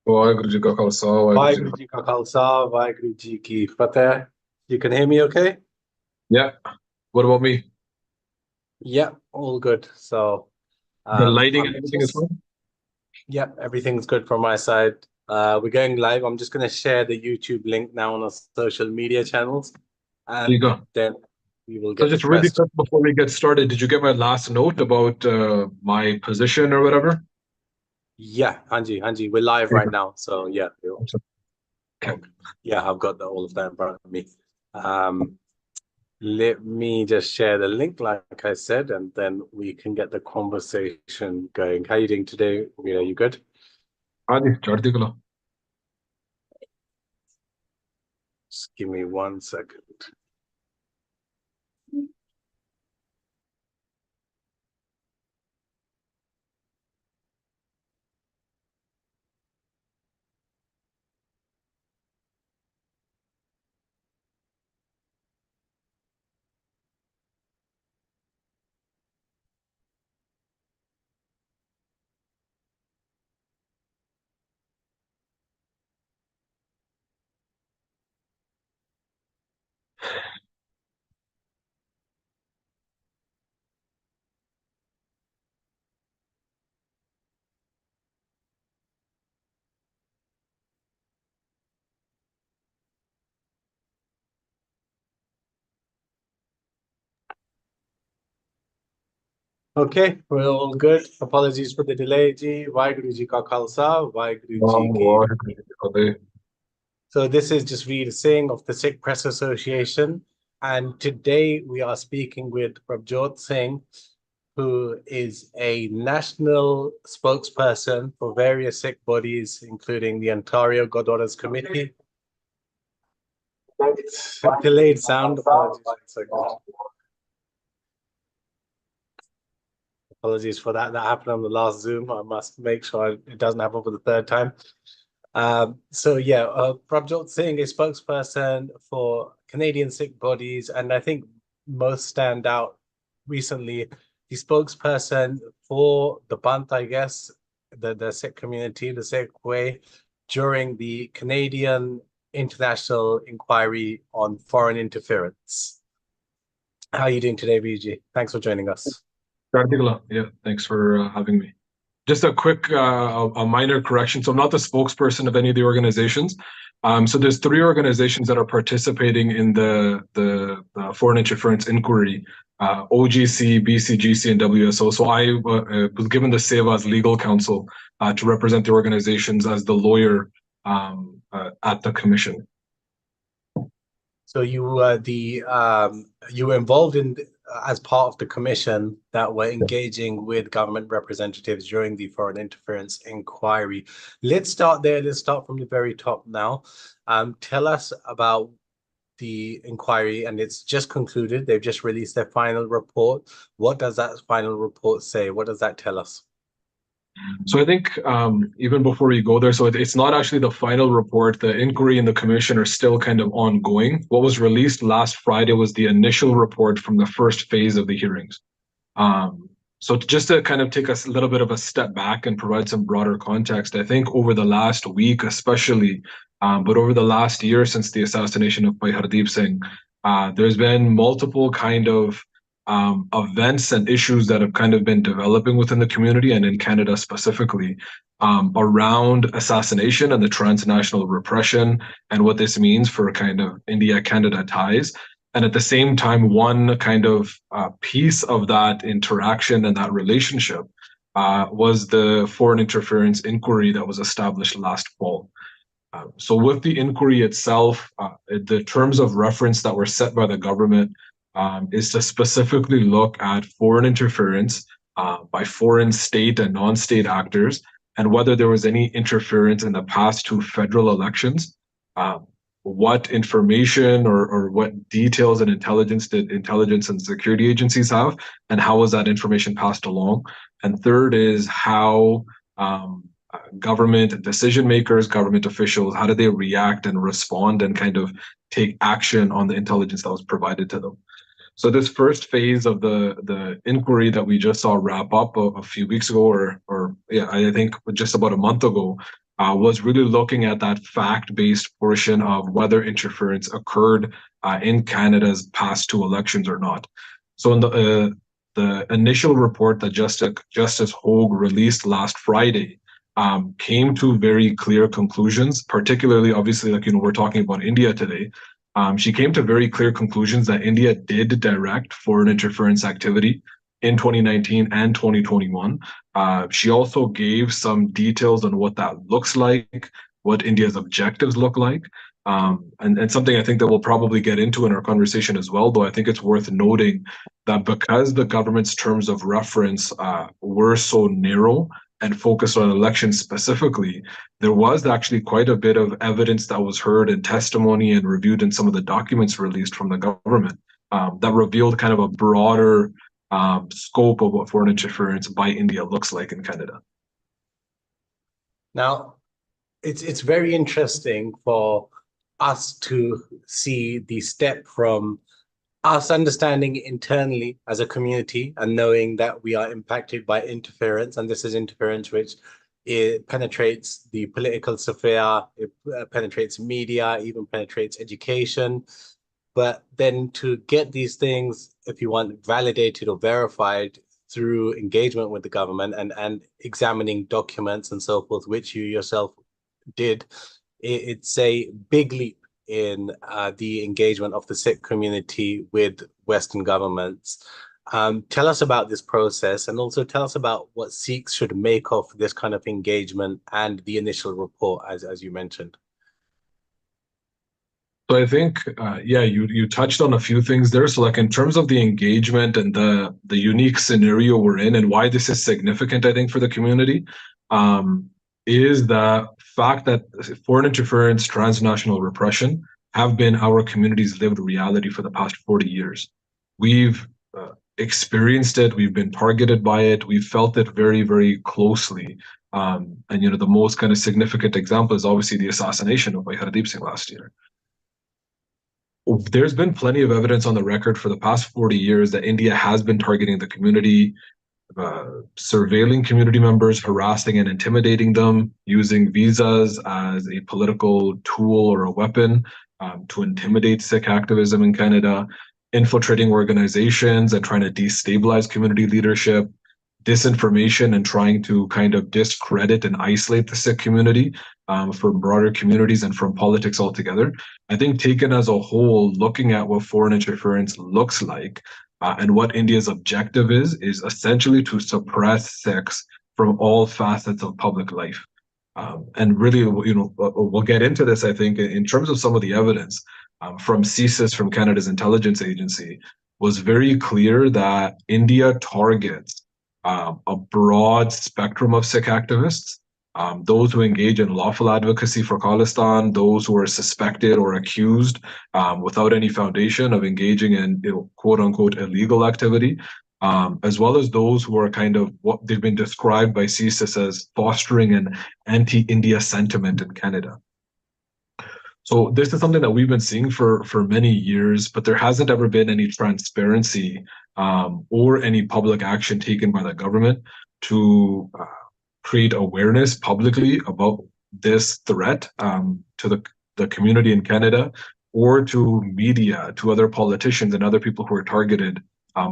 ਵਾਹਿਗੁਰੂ ਜੀ ਕਾ ਖਾਲਸਾ ਵਾਹਿਗੁਰੂ ਜੀ ਕੀ Vaiguru ji ka khalsa, Vaiguru ji ki fateh. You can hear me okay? Fateh Yeah. What about me? Yeah, all good. So The lighting, I'm gonna everything is just, fine? yeah, everything's good from my side. We're going live. I'm just gonna share the YouTube link now on our social media channels, There you and go. then we will So get the just really question. quick before we get started, did you get my last note about my position or whatever? Yeah, Hanji, we're live There you right go. now. So yeah, Awesome. Okay. okay. Yeah, I've got all of that in front of me. Um, Let me just share the link, like I said, and then we can get the conversation going. How are you doing today? Yeah, you good? ਹਾਂਜੀ ਚੜ੍ਹਦੀ ਕਲਾ Just give me 1 second. Okay, we're all good. Apologies for the delay, Ji. Vaiguru Ji ka Khalsa, Vaiguru Ji ki. Waheguru ji Ki Fateh So this is Jasveer Singh of the Sikh Press Association, and today we are speaking with Prabjot Singh, who is a national spokesperson for various Sikh bodies, including the Ontario Gurdwaras Committee. Delayed sound. Apologies for that. That happened on the last Zoom. I must make sure it doesn't happen for the third time. Prabjot Singh is spokesperson for Canadian Sikh bodies, and I think most stand out recently. The spokesperson for the Bant, I guess, the Sikh community, the Sikh way, during the Canadian International Inquiry on Foreign Interference. How are you doing today, VG? Thanks for joining us. ਚੜ੍ਹਦੀ ਕਲਾ Yeah, thanks for having me. Just a quick, a minor correction. So I'm not the spokesperson of any of the organizations. So there's 3 organizations that are participating in the foreign interference inquiry, OGC, BCGC, and WSO. So I was given the SEVA's legal counsel to represent the organizations as the lawyer at the commission. So you were you were involved in as part of the commission that were engaging with government representatives during the foreign interference inquiry. Let's start there. Let's start from the very top now. Tell us about the inquiry, and it's just concluded. They've just released their final report. What does that final report say? What does that tell us? So I think even before we go there, so it's not actually the final report. The inquiry and the commission are still kind of ongoing. What was released last Friday was the initial report from the first phase of the hearings. So just to kind of take a little bit of a step back and provide some broader context, I think over the last week, especially, but over the last year since the assassination of Bhai Hardeep Singh, there's been multiple kind of events and issues that have kind of been developing within the community and in Canada specifically around assassination and the transnational repression and what this means for kind of India-Canada ties. And at the same time, one kind of piece of that interaction and that relationship was the foreign interference inquiry that was established last fall. So with the inquiry itself, the terms of reference that were set by the government is to specifically look at foreign interference by foreign state and non-state actors and whether there was any interference in the past 2 federal elections. What information or what details and intelligence did intelligence and security agencies have, and how was that information passed along? And third is how government decision makers, government officials, how do they react and respond and kind of take action on the intelligence that was provided to them? So this first phase of the inquiry that we just saw wrap up a few weeks ago, or yeah, I think just about a month ago, was really looking at that fact-based portion of whether interference occurred in Canada's past two elections or not. So in the initial report that Justice Hogue released last Friday came to very clear conclusions, particularly, obviously, like, we're talking about India today. She came to very clear conclusions that India did direct foreign interference activity in 2019 and 2021. She also gave some details on what that looks like, what India's objectives look like, and something I think that we'll probably get into in our conversation as well, though I think it's worth noting that because the government's terms of reference were so narrow and focused on elections specifically, there was actually quite a bit of evidence that was heard in testimony and reviewed in some of the documents released from the government that revealed kind of a broader scope of what foreign interference by India looks like in Canada. Now, it's very interesting for us to see the step from us understanding internally as a community and knowing that we are impacted by interference, and this is interference which it penetrates the political sphere, it penetrates media, even penetrates education. But then to get these things, if you want, validated or verified through engagement with the government and examining documents and so forth, which you yourself did, it's a big leap in the engagement of the Sikh community with Western governments. Tell us about this process, and also tell us about what Sikhs should make of this kind of engagement and the initial report, as you mentioned. So I think, you touched on a few things there. So, like, in terms of the engagement and the unique scenario we're in, and why this is significant, I think, for the community, is the fact that foreign interference, transnational repression have been our community's lived reality for the past 40 years. We've experienced it, we've been targeted by it, we've felt it very, very closely. And the most kind of significant example is obviously the assassination of Hardeep Singh last year. There's been plenty of evidence on the record for the past 40 years that India has been targeting the community, surveilling community members, harassing and intimidating them, using visas as a political tool or a weapon to intimidate Sikh activism in Canada, infiltrating organizations and trying to destabilize community leadership, disinformation and trying to kind of discredit and isolate the Sikh community from broader communities and from politics altogether. I think taken as a whole, looking at what foreign interference looks like and what India's objective is essentially to suppress Sikhs from all facets of public life. And really, we'll get into this, I think, in terms of some of the evidence from CSIS, from Canada's intelligence agency, was very clear that India targets a broad spectrum of Sikh activists, those who engage in lawful advocacy for Khalistan, those who are suspected or accused without any foundation of engaging in quote unquote illegal activity, as well as those who are kind of what they've been described by CSIS as fostering an anti-India sentiment in Canada. So this is something that we've been seeing for many years, but there hasn't ever been any transparency or any public action taken by the government to create awareness publicly about this threat to the community in Canada, or to media, to other politicians and other people who are targeted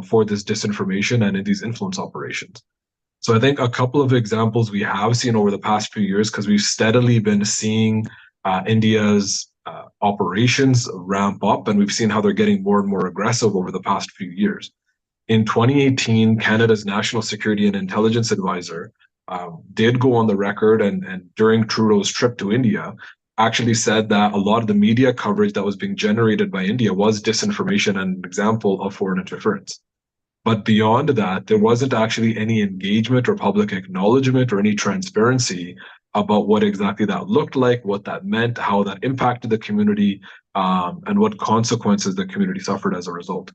for this disinformation and in these influence operations. So I think a couple of examples we have seen over the past few years, because we've steadily been seeing India's operations ramp up, and we've seen how they're getting more and more aggressive over the past few years. In 2018, Canada's National Security and Intelligence Advisor did go on the record, and during Trudeau's trip to India, actually said that a lot of the media coverage that was being generated by India was disinformation and an example of foreign interference. But beyond that, there wasn't actually any engagement or public acknowledgement or any transparency about what exactly that looked like, what that meant, how that impacted the community, and what consequences the community suffered as a result.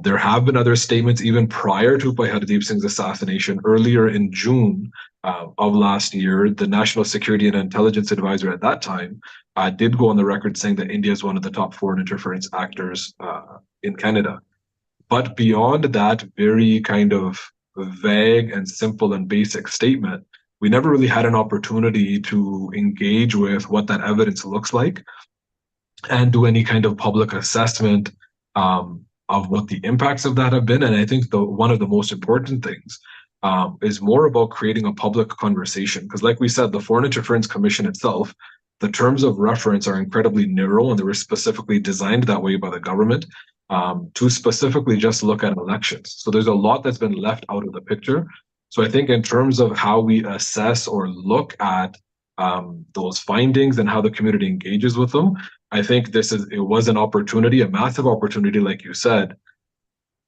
There have been other statements even prior to Hardeep Singh's assassination. Earlier in June of last year, the National Security and Intelligence Advisor at that time did go on the record saying that India is one of the top foreign interference actors in Canada. But beyond that very kind of vague and simple and basic statement, we never really had an opportunity to engage with what that evidence looks like and do any kind of public assessment of what the impacts of that have been. And I think one of the most important things is more about creating a public conversation. Because like we said, the Foreign Interference Commission itself, the terms of reference are incredibly narrow, and they were specifically designed that way by the government to specifically just look at elections. So there's a lot that's been left out of the picture. So I think in terms of how we assess or look at those findings and how the community engages with them, I think it was an opportunity, a massive opportunity, like you said,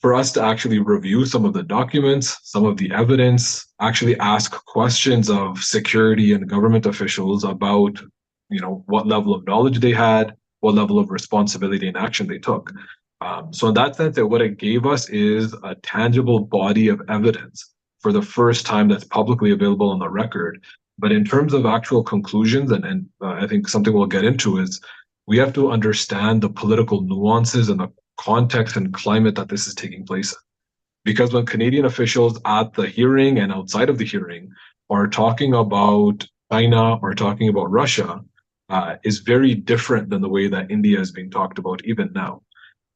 for us to actually review some of the documents, some of the evidence, actually ask questions of security and government officials about, what level of knowledge they had, what level of responsibility and action they took. So in that sense, what it gave us is a tangible body of evidence for the first time that's publicly available on the record. But in terms of actual conclusions, and I think something we'll get into is we have to understand the political nuances and the context and climate that this is taking place in. Because when Canadian officials at the hearing and outside of the hearing are talking about China or talking about Russia, is very different than the way that India is being talked about even now.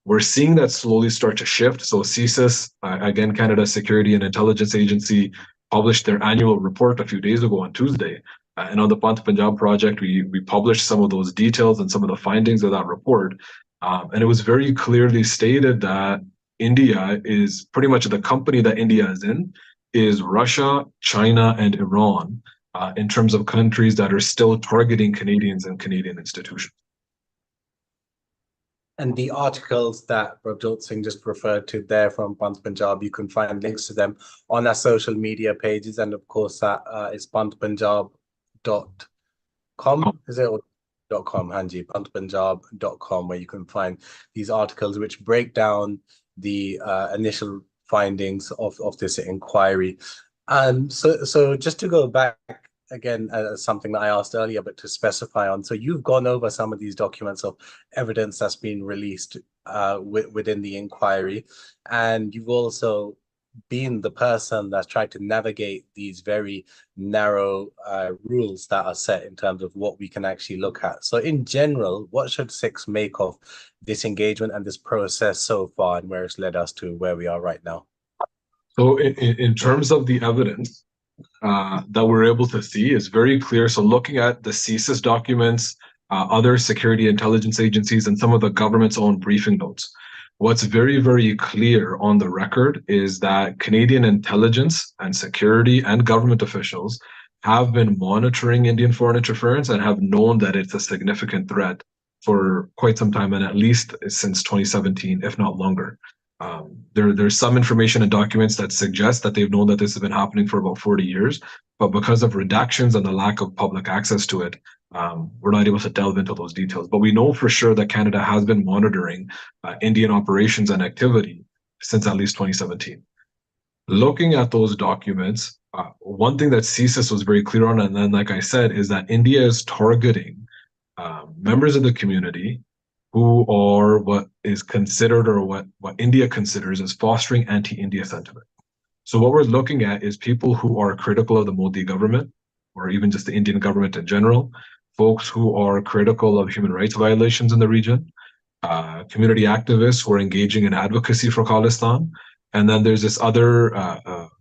We're seeing that slowly start to shift. So CSIS, again, Canada's Security and Intelligence Agency, published their annual report a few days ago on Tuesday. And on the Pant Punjab project, we published some of those details and some of the findings of that report. And it was very clearly stated that India is pretty much the company that India is in is Russia, China, and Iran in terms of countries that are still targeting Canadians and Canadian institutions. And the articles that Prabjot Singh just referred to there from Pant Punjab, you can find links to them on our social media pages. And of course, that is pantpunjab.com, is it? Or .com, Hanji, pantpunjab.com, where you can find these articles which break down the initial findings of this inquiry. So just to go back again, something that I asked earlier, but to specify on. So you've gone over some of these documents of evidence that's been released within the inquiry, and you've also been the person that's tried to navigate these very narrow rules that are set in terms of what we can actually look at. So in general, what should Sikhs make of this engagement and this process so far, and where it's led us to where we are right now? So in terms of the evidence, that we're able to see is very clear. So looking at the CSIS documents, other security intelligence agencies, and some of the government's own briefing notes, what's very, very clear on the record is that Canadian intelligence and security and government officials have been monitoring Indian foreign interference and have known that it's a significant threat for quite some time, and at least since 2017, if not longer. There's some information and documents that suggest that they've known that this has been happening for about 40 years, but because of redactions and the lack of public access to it, we're not able to delve into those details. But we know for sure that Canada has been monitoring Indian operations and activity since at least 2017. Looking at those documents, one thing that CSIS was very clear on, and then like I said, is that India is targeting members of the community who are what is considered, or what India considers as fostering anti-India sentiment. So what we're looking at is people who are critical of the Modi government, or even just the Indian government in general, folks who are critical of human rights violations in the region, community activists who are engaging in advocacy for Khalistan, and then there's this other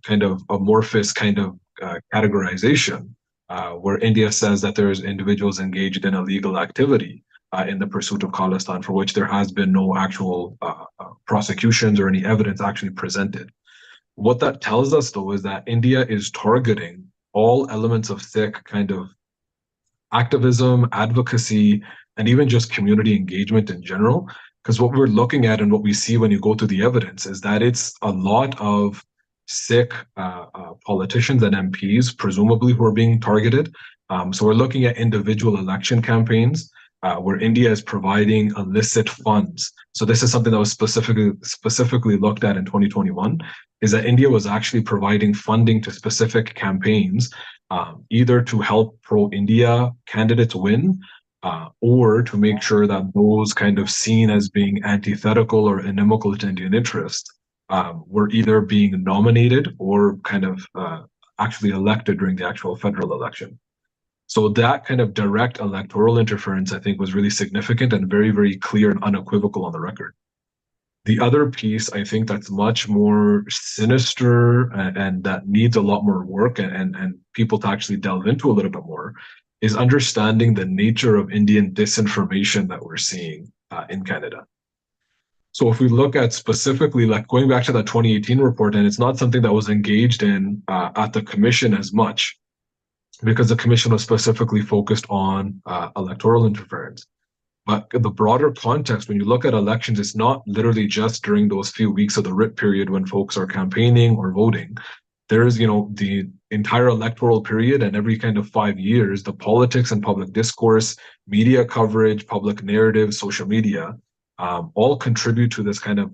kind of amorphous kind of categorization where India says that there's individuals engaged in illegal activity in the pursuit of Khalistan, for which there has been no actual prosecutions or any evidence actually presented. What that tells us, though, is that India is targeting all elements of Sikh kind of activism, advocacy, and even just community engagement in general. Because what we're looking at and what we see when you go through the evidence is that it's a lot of Sikh politicians and MPs, presumably, who are being targeted. So we're looking at individual election campaigns, where India is providing illicit funds. So this is something that was specifically looked at in 2021, is that India was actually providing funding to specific campaigns, either to help pro-India candidates win, or to make sure that those kind of seen as being antithetical or inimical to Indian interests were either being nominated or kind of actually elected during the actual federal election. So that kind of direct electoral interference, I think, was really significant and very, very clear and unequivocal on the record. The other piece, I think, that's much more sinister and that needs a lot more work and people to actually delve into a little bit more is understanding the nature of Indian disinformation that we're seeing in Canada. So if we look at specifically, like going back to that 2018 report, and it's not something that was engaged in at the commission as much, because the commission was specifically focused on electoral interference. But the broader context, when you look at elections, it's not literally just during those few weeks of the writ period when folks are campaigning or voting. There's, the entire electoral period and every kind of 5 years, the politics and public discourse, media coverage, public narrative, social media, all contribute to this kind of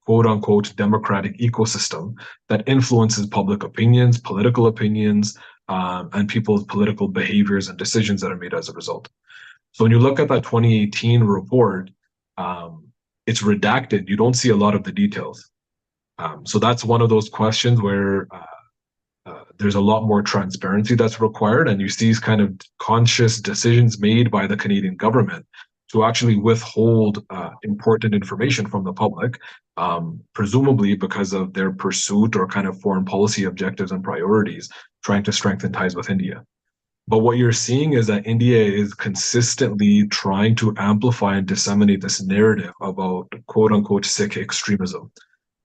quote unquote democratic ecosystem that influences public opinions, political opinions, and people's political behaviors and decisions that are made as a result. So when you look at that 2018 report, it's redacted. You don't see a lot of the details. So that's one of those questions where there's a lot more transparency that's required, and you see these kind of conscious decisions made by the Canadian government to actually withhold important information from the public, presumably because of their pursuit or kind of foreign policy objectives and priorities, trying to strengthen ties with India. But what you're seeing is that India is consistently trying to amplify and disseminate this narrative about quote unquote Sikh extremism,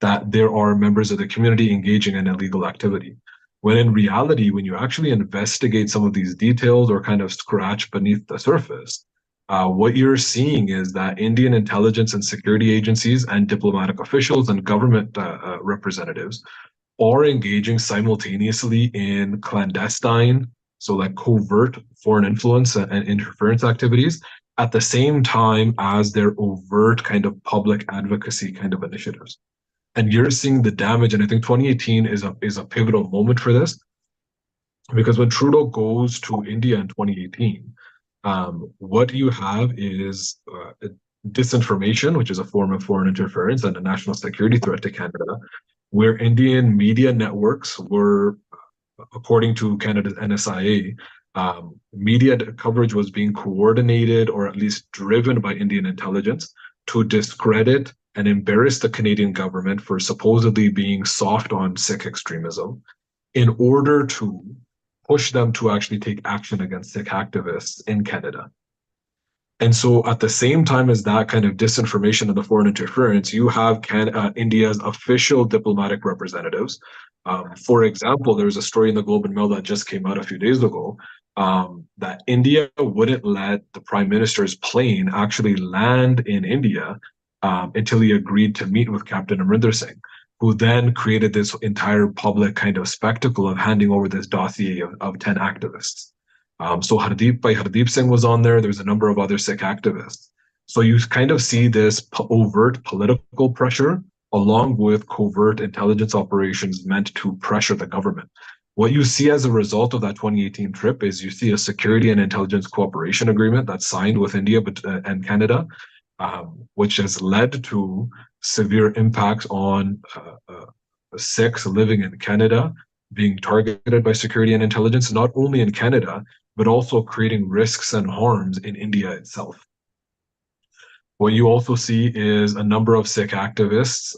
that there are members of the community engaging in illegal activity. When in reality, when you actually investigate some of these details or kind of scratch beneath the surface, what you're seeing is that Indian intelligence and security agencies and diplomatic officials and government representatives are engaging simultaneously in clandestine, so like covert foreign influence and interference activities at the same time as their overt kind of public advocacy kind of initiatives. And you're seeing the damage, and I think 2018 is a pivotal moment for this, because when Trudeau goes to India in 2018, what you have is disinformation, which is a form of foreign interference and a national security threat to Canada, where Indian media networks were, according to Canada's NSIA, media coverage was being coordinated or at least driven by Indian intelligence to discredit and embarrass the Canadian government for supposedly being soft on Sikh extremism in order to push them to actually take action against Sikh activists in Canada. And so at the same time as that kind of disinformation and the foreign interference, you have India's official diplomatic representatives. For example, there was a story in the Globe and Mail that just came out a few days ago that India wouldn't let the Prime Minister's plane actually land in India until he agreed to meet with Captain Amrinder Singh, who then created this entire public kind of spectacle of handing over this dossier of 10 activists. So Hardeep Singh was on there. There's a number of other Sikh activists. So you kind of see this overt political pressure along with covert intelligence operations meant to pressure the government. What you see as a result of that 2018 trip is you see a security and intelligence cooperation agreement that's signed with India and Canada, which has led to severe impacts on Sikhs living in Canada being targeted by security and intelligence, not only in Canada, but also creating risks and harms in India itself. What you also see is a number of Sikh activists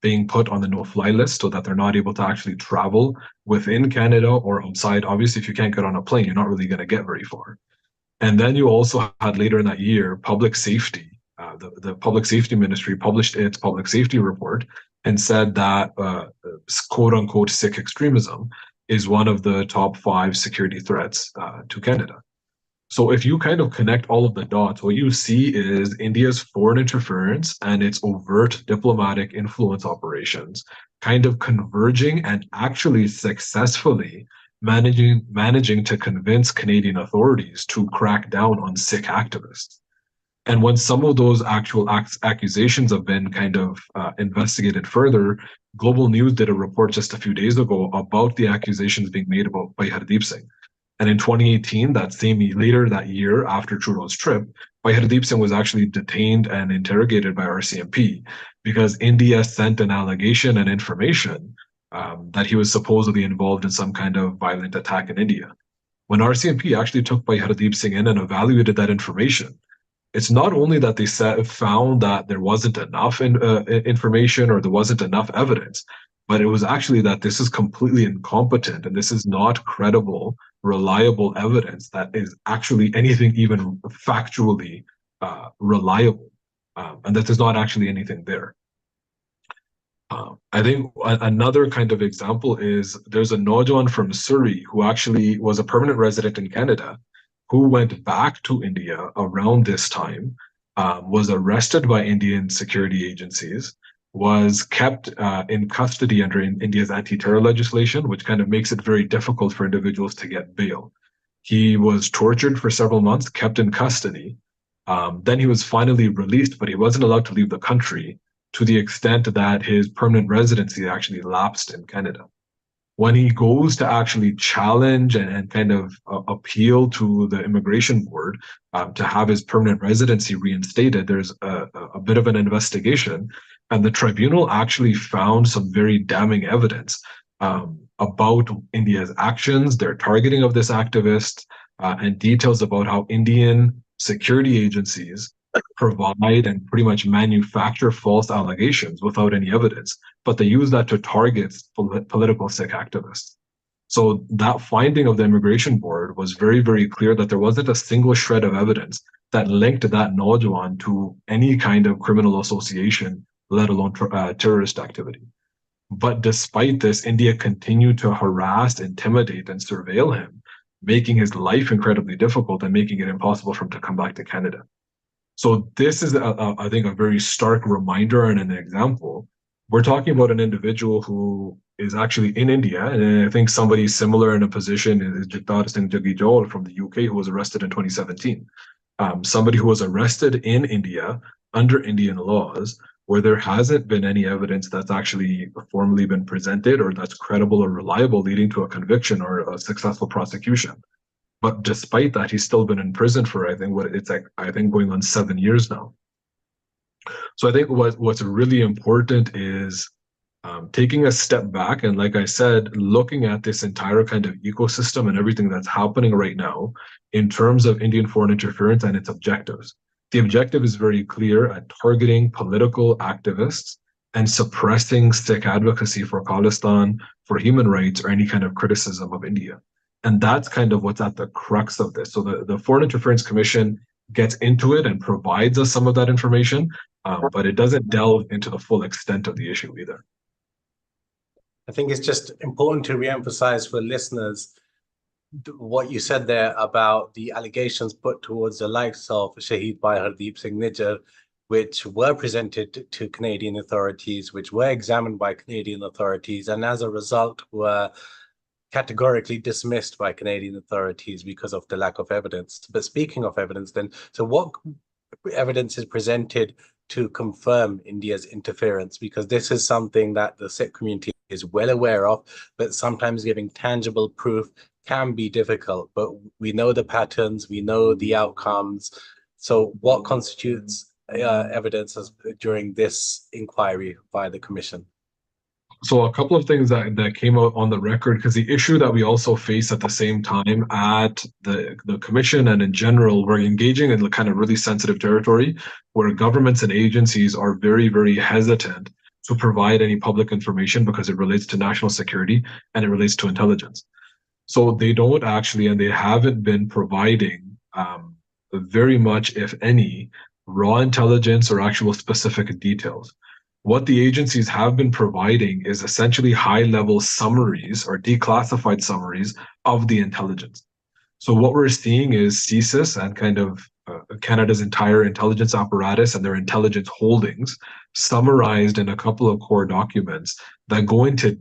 being put on the no-fly list so that they're not able to actually travel within Canada or outside. Obviously, if you can't get on a plane, you're not really going to get very far. And then you also had later in that year, public safety. The Public Safety Ministry published its public safety report and said that quote unquote Sikh extremism is one of the top 5 security threats to Canada. So if you kind of connect all of the dots, what you see is India's foreign interference and its overt diplomatic influence operations kind of converging and actually successfully managing to convince Canadian authorities to crack down on Sikh activists. And when some of those actual accusations have been kind of investigated further, Global News did a report just a few days ago about the accusations being made by Hardeep Singh. And in 2018, later that year after Trudeau's trip, Hardeep Singh was actually detained and interrogated by RCMP because India sent an allegation and information that he was supposedly involved in some kind of violent attack in India. When RCMP actually took Bhai Hardeep Singh in and evaluated that information, it's not only that they found that there wasn't enough information or there wasn't enough evidence, but it was actually that this is completely incompetent and this is not credible, reliable evidence that is actually anything even factually reliable, and that there's not actually anything there. I think another kind of example is there's a Naujawan from Surrey who actually was a permanent resident in Canada who went back to India around this time, was arrested by Indian security agencies, was kept in custody under India's anti-terror legislation, which kind of makes it very difficult for individuals to get bail. He was tortured for several months, kept in custody. Then he was finally released, but he wasn't allowed to leave the country to the extent that his permanent residency actually lapsed in Canada. When he goes to actually challenge and kind of appeal to the immigration board to have his permanent residency reinstated, there's a bit of an investigation, and the tribunal actually found some very damning evidence about India's actions, their targeting of this activist, and details about how Indian security agencies provide and pretty much manufacture false allegations without any evidence, but they use that to target political Sikh activists. So that finding of the immigration board was very, very clear that there wasn't a single shred of evidence that linked that Naujawan to any kind of criminal association, let alone terrorist activity. But despite this, India continued to harass, intimidate, and surveil him, making his life incredibly difficult and making it impossible for him to come back to Canada. So this is, I think, a very stark reminder and an example. We're talking about an individual who is actually in India, and I think somebody similar in a position is Jagtar Singh Jaggi Jowal from the UK, who was arrested in 2017. Somebody who was arrested in India under Indian laws, where there hasn't been any evidence that's actually formally been presented or that's credible or reliable, leading to a conviction or a successful prosecution. But despite that, he's still been in prison for, I think, going on 7 years now. So I think what's really important is taking a step back and, like I said, looking at this entire kind of ecosystem and everything that's happening right now in terms of Indian foreign interference and its objectives. The objective is very clear at targeting political activists and suppressing Sikh advocacy for Khalistan, for human rights, or any kind of criticism of India. And that's kind of what's at the crux of this. So the Foreign Interference Commission gets into it and provides us some of that information, but it doesn't delve into the full extent of the issue either. I think it's just important to reemphasize for listeners what you said there about the allegations put towards the likes of Shaheed Bhai Hardeep Singh Nijjar, which were presented to Canadian authorities, which were examined by Canadian authorities, and as a result were categorically dismissed by Canadian authorities because of the lack of evidence. But speaking of evidence then, so what evidence is presented to confirm India's interference? Because this is something that the Sikh community is well aware of, but sometimes giving tangible proof can be difficult. But we know the patterns, we know the outcomes. So what constitutes evidence during this inquiry by the Commission? So a couple of things that came out on the record, because the issue that we also face at the same time at the Commission and in general, we're engaging in kind of really sensitive territory where governments and agencies are very, very hesitant to provide any public information because it relates to national security and it relates to intelligence. So they don't actually, and they haven't been providing very much, if any, raw intelligence or actual specific details. What the agencies have been providing is essentially high-level summaries or declassified summaries of the intelligence. So what we're seeing is CSIS and kind of Canada's entire intelligence apparatus and their intelligence holdings summarized in a couple of core documents that go into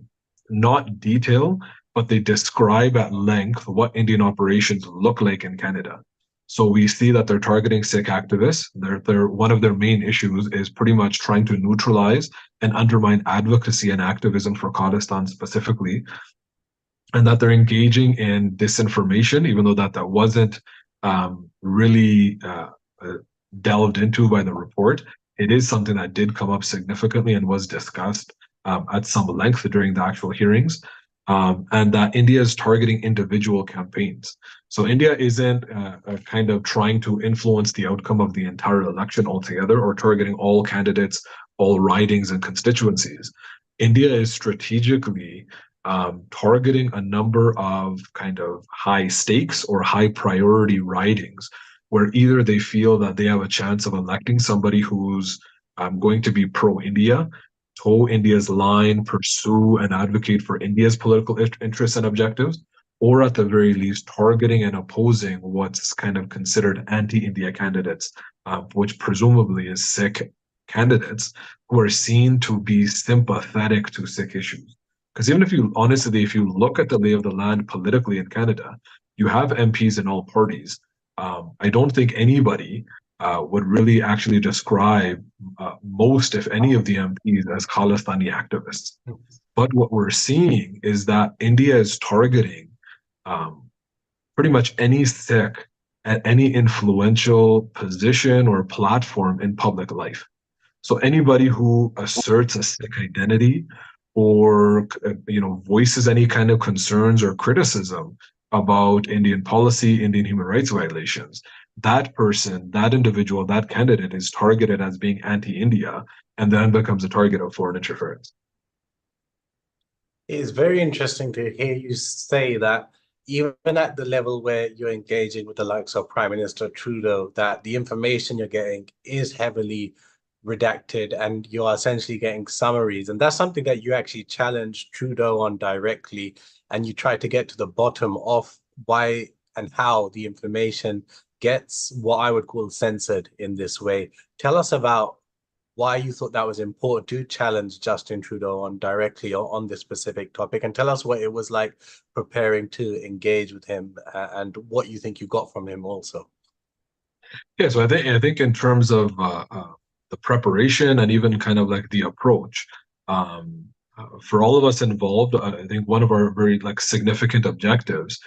not detail, but they describe at length what Indian operations look like in Canada. So we see that they're targeting Sikh activists. They're one of their main issues is pretty much trying to neutralize and undermine advocacy and activism for Khalistan specifically, and that they're engaging in disinformation, even though that wasn't really delved into by the report. It is something that did come up significantly and was discussed at some length during the actual hearings, and that India is targeting individual campaigns. So India isn't kind of trying to influence the outcome of the entire election altogether or targeting all candidates, all ridings and constituencies. India is strategically targeting a number of kind of high stakes or high priority ridings where either they feel that they have a chance of electing somebody who's going to be pro-India, toe India's line, pursue and advocate for India's political interests and objectives, or at the very least targeting and opposing what's kind of considered anti-India candidates, which presumably is Sikh candidates who are seen to be sympathetic to Sikh issues. Because even if you, honestly, if you look at the lay of the land politically in Canada, you have MPs in all parties. I don't think anybody would really actually describe most, if any, of the MPs as Khalistani activists. But what we're seeing is that India is targeting pretty much any Sikh at any influential position or platform in public life. So anybody who asserts a Sikh identity or voices any kind of concerns or criticism about Indian policy, Indian human rights violations, that person, that individual, that candidate is targeted as being anti-India and then becomes a target of foreign interference. It's very interesting to hear you say that even at the level where you're engaging with the likes of Prime Minister Trudeau, that the information you're getting is heavily redacted and you're essentially getting summaries. And that's something that you actually challenged Trudeau on directly, and you try to get to the bottom of why and how the information gets what I would call censored in this way. Tell us about why you thought that was important to challenge Justin Trudeau on directly on this specific topic, and tell us what it was like preparing to engage with him and what you think you got from him also. Yeah, so I think in terms of the preparation and even kind of like the approach, for all of us involved, I think one of our very like significant objectives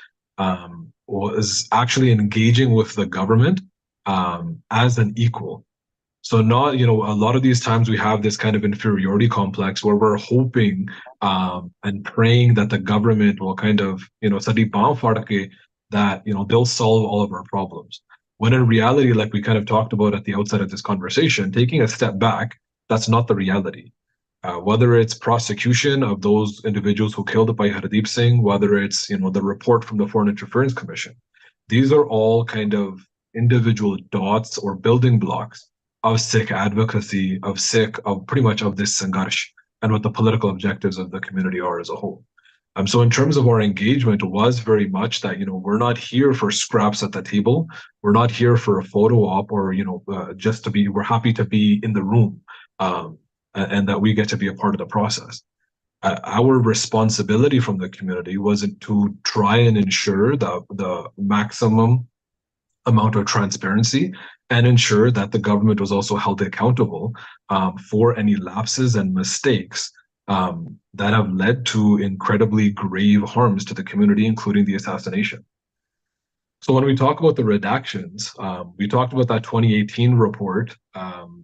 was actually engaging with the government as an equal. So not, a lot of these times we have this kind of inferiority complex where we're hoping and praying that the government will kind of, sadi baam fad ke, that, they'll solve all of our problems. When in reality, like we kind of talked about at the outset of this conversation, taking a step back, that's not the reality. Whether it's prosecution of those individuals who killed Bhai Hardeep Singh, whether it's, the report from the Foreign Interference Commission, these are all kind of individual dots or building blocks of Sikh advocacy, of pretty much of this Sangharsh and what the political objectives of the community are as a whole. So in terms of our engagement, it was very much that, we're not here for scraps at the table. We're not here for a photo op or, just to be, we're happy to be in the room and that we get to be a part of the process. Our responsibility from the community was to try and ensure the maximum amount of transparency and ensure that the government was also held accountable for any lapses and mistakes that have led to incredibly grave harms to the community, including the assassination. So when we talk about the redactions, we talked about that 2018 report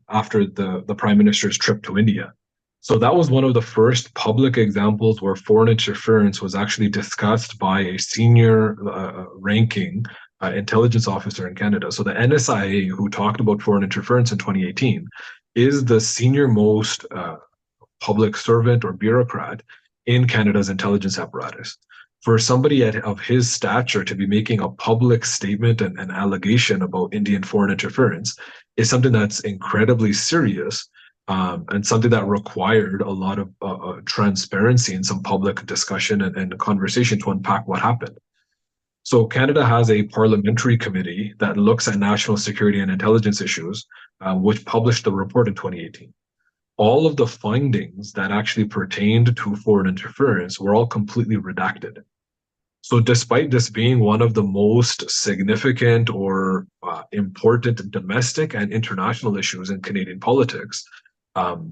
after the Prime Minister's trip to India. So that was one of the first public examples where foreign interference was actually discussed by a senior ranking intelligence officer in Canada. So the NSIA, who talked about foreign interference in 2018, is the senior most public servant or bureaucrat in Canada's intelligence apparatus. For somebody of his stature to be making a public statement and an allegation about Indian foreign interference is something that's incredibly serious and something that required a lot of transparency and some public discussion and conversation to unpack what happened. So Canada has a parliamentary committee that looks at national security and intelligence issues, which published the report in 2018. All of the findings that actually pertained to foreign interference were all completely redacted. So despite this being one of the most significant or important domestic and international issues in Canadian politics,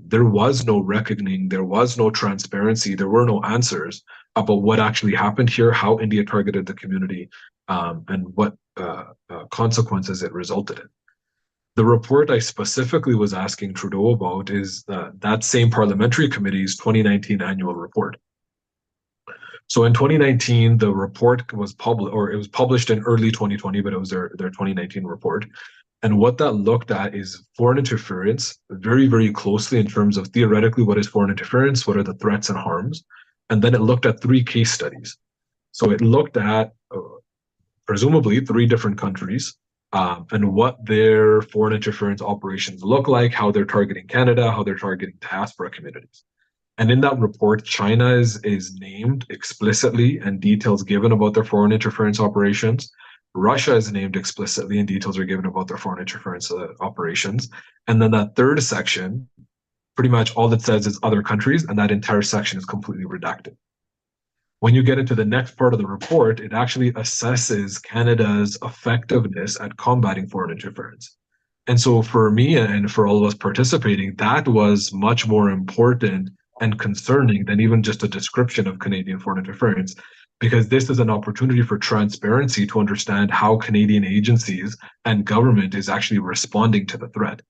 there was no reckoning, there was no transparency, there were no answers about what actually happened here, how India targeted the community, and what consequences it resulted in. The report I specifically was asking Trudeau about is that same parliamentary committee's 2019 annual report. So in 2019, the report was published, or it was published in early 2020, but it was their 2019 report. And what that looked at is foreign interference very, very closely in terms of theoretically what is foreign interference, what are the threats and harms. And then it looked at 3 case studies. So it looked at presumably 3 different countries and what their foreign interference operations look like, how they're targeting Canada, how they're targeting diaspora communities. And in that report, China is named explicitly and details given about their foreign interference operations. Russia is named explicitly and details are given about their foreign interference operations. And then that third section, pretty much all it says is other countries, and that entire section is completely redacted. When you get into the next part of the report, it actually assesses Canada's effectiveness at combating foreign interference. And so for me and for all of us participating, that was much more important and concerning than even just a description of Canadian foreign interference, because this is an opportunity for transparency to understand how Canadian agencies and government is actually responding to the threat.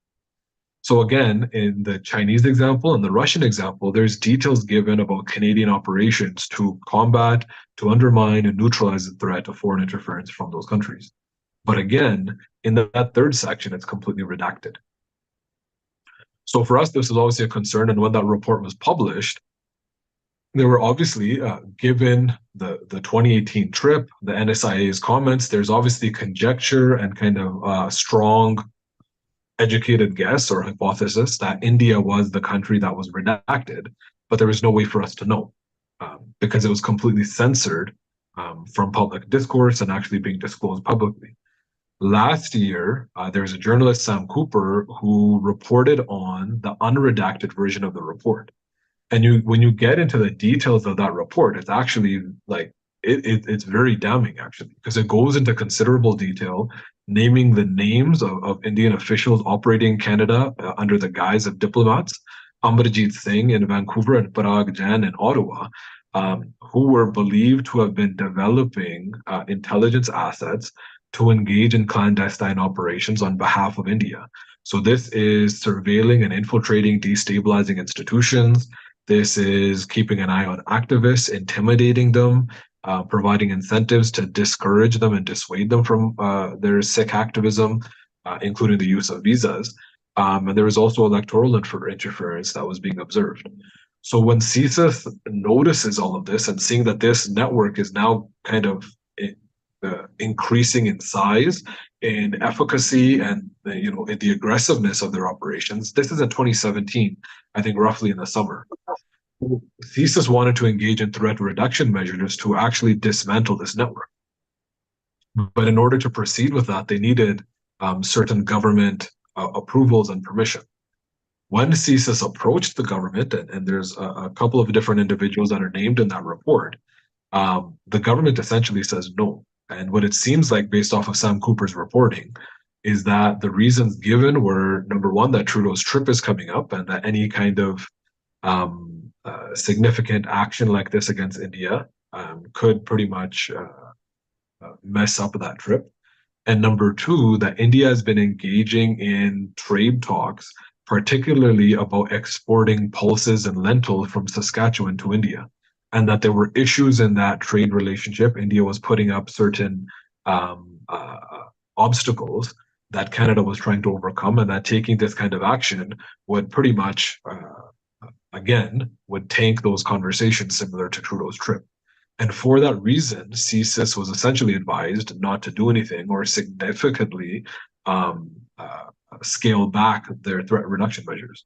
So again, in the Chinese example and the Russian example, there's details given about Canadian operations to combat, to undermine, and neutralize the threat of foreign interference from those countries. But again, in that third section, it's completely redacted. So for us, this is obviously a concern. And when that report was published, there were obviously, given the 2018 trip, the NSIA's comments, there's obviously conjecture and kind of strong educated guess or hypothesis that India was the country that was redacted, but there was no way for us to know because it was completely censored from public discourse and actually being disclosed publicly. Last year, there was a journalist, Sam Cooper, who reported on the unredacted version of the report. And when you get into the details of that report, it's actually like, it's very damning, actually, because it goes into considerable detail, naming the names of Indian officials operating in Canada under the guise of diplomats, Amarjit Singh in Vancouver and Parag Jain in Ottawa, who were believed to have been developing intelligence assets to engage in clandestine operations on behalf of India. So this is surveilling and infiltrating, destabilizing institutions. This is keeping an eye on activists, intimidating them, providing incentives to discourage them and dissuade them from their Sikh activism, including the use of visas. And there was also electoral interference that was being observed. So when CSIS notices all of this and seeing that this network is now kind of increasing in size, in efficacy, and in the aggressiveness of their operations, this is in 2017, I think roughly in the summer. CSIS wanted to engage in threat reduction measures to actually dismantle this network. But in order to proceed with that, they needed certain government approvals and permission. When CSIS approached the government, and there's a couple of different individuals that are named in that report, the government essentially says no. And what it seems like, based off of Sam Cooper's reporting, is that the reasons given were, number one, that Trudeau's trip is coming up and that any kind of significant action like this against India could pretty much mess up that trip. And number two, that India has been engaging in trade talks, particularly about exporting pulses and lentils from Saskatchewan to India, and that there were issues in that trade relationship. India was putting up certain obstacles that Canada was trying to overcome, and that taking this kind of action would pretty much, again, would tank those conversations similar to Trudeau's trip. And for that reason, CSIS was essentially advised not to do anything or significantly scale back their threat reduction measures.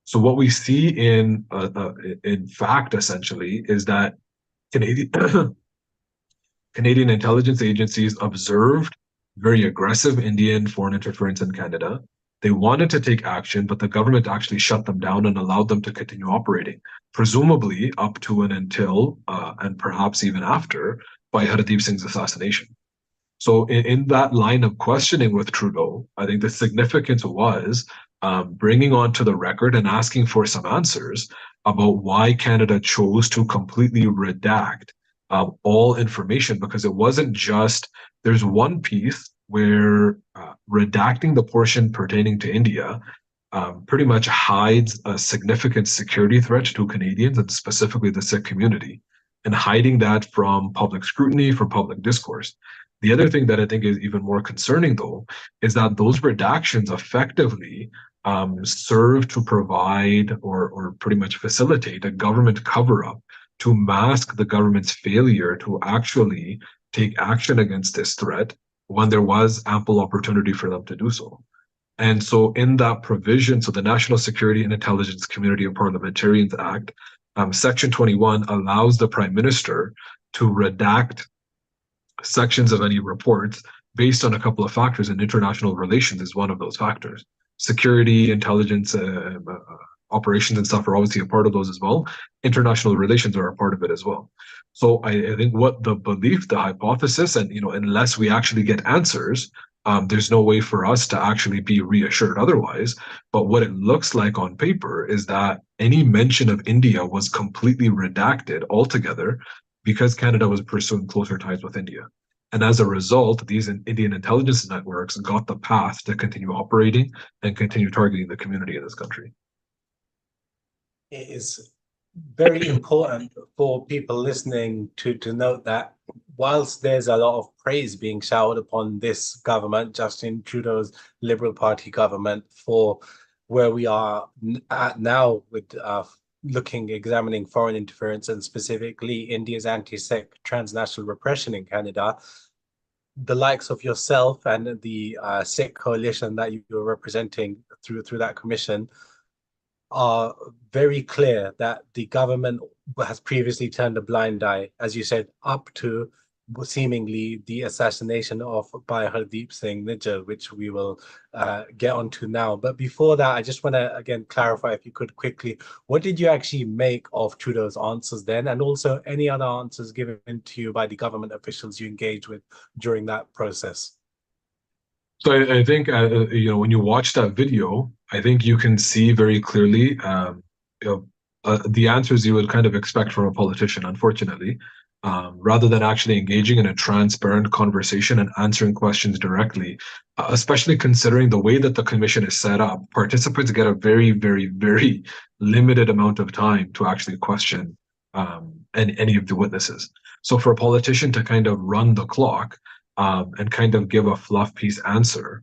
So what we see in fact, essentially, is that Canadian intelligence agencies observed very aggressive Indian foreign interference in Canada. They wanted to take action, but the government actually shut them down and allowed them to continue operating, presumably up to and until, and perhaps even after, by Hardeep Singh's assassination. So in that line of questioning with Trudeau, I think the significance was bringing onto the record and asking for some answers about why Canada chose to completely redact all information, because it wasn't just, there's one piece where redacting the portion pertaining to India pretty much hides a significant security threat to Canadians and specifically the Sikh community, and hiding that from public scrutiny, from public discourse. The other thing that I think is even more concerning, though, is that those redactions effectively serve to provide or pretty much facilitate a government cover up to mask the government's failure to actually take action against this threat when there was ample opportunity for them to do so. And so, in that provision, so the National Security and Intelligence Community of Parliamentarians Act, Section 21 allows the Prime Minister to redact sections of any reports based on a couple of factors, and international relations is one of those factors. Security, intelligence, operations and stuff are obviously a part of those as well. International relations are a part of it as well. So I think what the belief, the hypothesis, and unless we actually get answers, there's no way for us to actually be reassured otherwise. But what it looks like on paper is that any mention of India was completely redacted altogether because Canada was pursuing closer ties with India. And as a result, these Indian intelligence networks got the path to continue operating and continue targeting the community in this country. It is very important for people listening to note that whilst there's a lot of praise being showered upon this government, Justin Trudeau's Liberal Party government, for where we are at now with examining foreign interference and specifically India's anti-Sikh transnational repression in Canada, the likes of yourself and the Sikh coalition that you're representing through that commission are very clear that the government has previously turned a blind eye, as you said, up to seemingly the assassination of by Hardeep Singh Nijjar, which we will get onto now. But before that, I just want to again clarify, if you could quickly, what did you actually make of Trudeau's answers then, and also any other answers given to you by the government officials you engaged with during that process? So I think when you watch that video, I think you can see very clearly the answers you would kind of expect from a politician. Unfortunately, rather than actually engaging in a transparent conversation and answering questions directly, especially considering the way that the commission is set up, participants get a very, very, very limited amount of time to actually question any of the witnesses. So for a politician to kind of run the clock and kind of give a fluff piece answer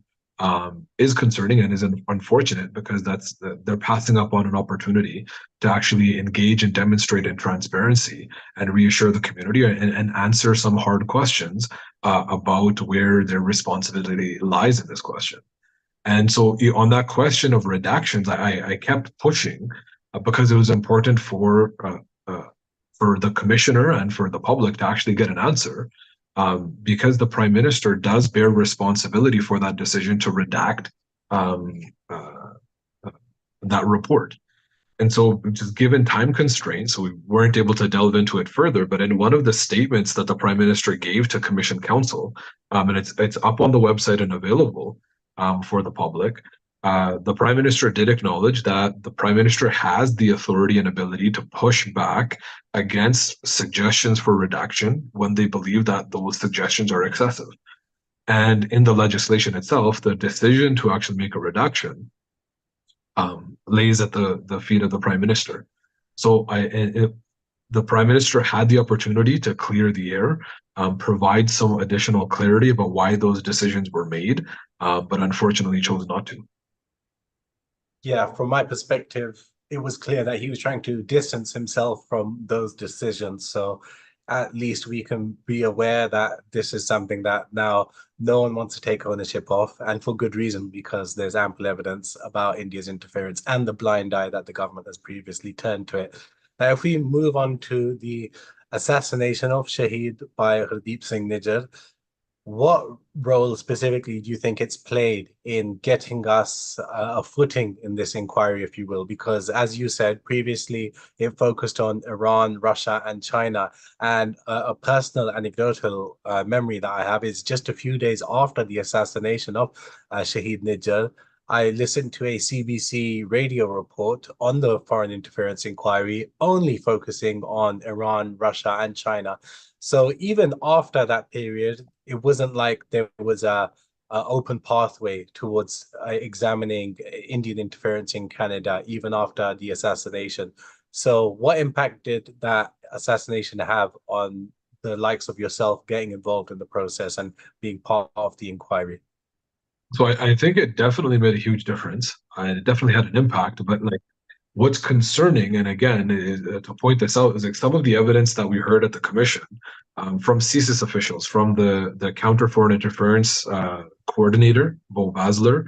is concerning and is unfortunate, because they're passing up on an opportunity to actually engage and demonstrate in transparency and reassure the community and answer some hard questions about where their responsibility lies in this question. And so on that question of redactions, I kept pushing because it was important for the commissioner and for the public to actually get an answer. Because the Prime Minister does bear responsibility for that decision to redact that report. And so, just given time constraints, we weren't able to delve into it further. But in one of the statements that the Prime Minister gave to Commission Council, and it's up on the website and available for the public, the Prime Minister did acknowledge that the Prime Minister has the authority and ability to push back against suggestions for redaction when they believe that those suggestions are excessive. And in the legislation itself, the decision to actually make a redaction lays at the feet of the Prime Minister. So the Prime Minister had the opportunity to clear the air, provide some additional clarity about why those decisions were made, but unfortunately chose not to. Yeah, from my perspective, it was clear that he was trying to distance himself from those decisions. So at least we can be aware that this is something that now no one wants to take ownership of, and for good reason, because there's ample evidence about India's interference and the blind eye that the government has previously turned to it. Now, if we move on to the assassination of Shaheed by Hardeep Singh Nijjar, what role specifically do you think it's played in getting us a footing in this inquiry, if you will? Because as you said previously, it focused on Iran, Russia, and China. And a personal anecdotal memory that I have is just a few days after the assassination of Shaheed Nijjar, I listened to a CBC radio report on the foreign interference inquiry, only focusing on Iran, Russia, and China. So even after that period, it wasn't like there was a open pathway towards examining Indian interference in Canada, even after the assassination. So what impact did that assassination have on the likes of yourself getting involved in the process and being part of the inquiry? So I think it definitely made a huge difference. It definitely had an impact, but like what's concerning, and again, to point this out, is like some of the evidence that we heard at the commission from CSIS officials, from the Counter Foreign Interference coordinator, Bo Basler,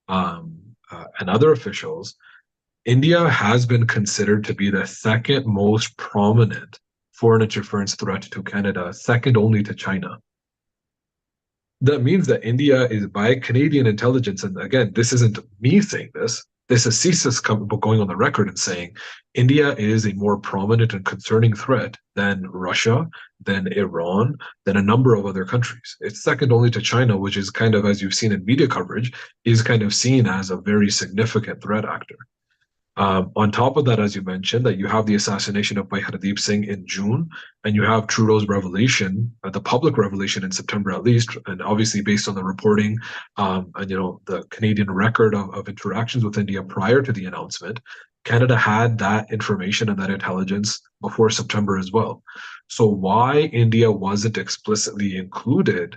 and other officials. India has been considered to be the second most prominent foreign interference threat to Canada, second only to China. That means that India is, by Canadian intelligence, and again, this isn't me saying this, this is CSIS going on the record and saying India is a more prominent and concerning threat than Russia, than Iran, than a number of other countries. It's second only to China, which is kind of, as you've seen in media coverage, is kind of seen as a very significant threat actor. On top of that, as you mentioned, that you have the assassination of Hardeep Singh in June, and you have Trudeau's revelation, the public revelation in September at least, and obviously based on the reporting and the Canadian record of interactions with India prior to the announcement, Canada had that information and that intelligence before September as well. So why India wasn't explicitly included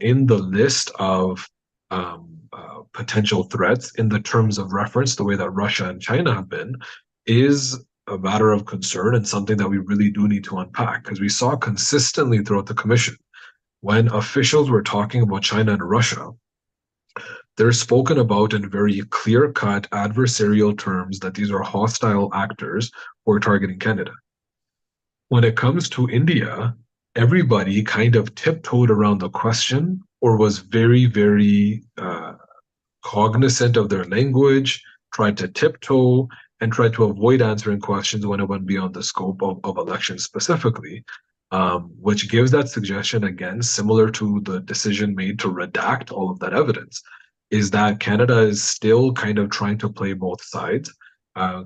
in the list of potential threats in the terms of reference, the way that Russia and China have been, is a matter of concern and something that we really do need to unpack, because we saw consistently throughout the commission when officials were talking about China and Russia, they're spoken about in very clear-cut adversarial terms that these are hostile actors who are targeting Canada. When it comes to India, everybody kind of tiptoed around the question or was very, very cognizant of their language, tried to tiptoe, and tried to avoid answering questions when it went beyond the scope of elections specifically, which gives that suggestion, again, similar to the decision made to redact all of that evidence, is that Canada is still kind of trying to play both sides.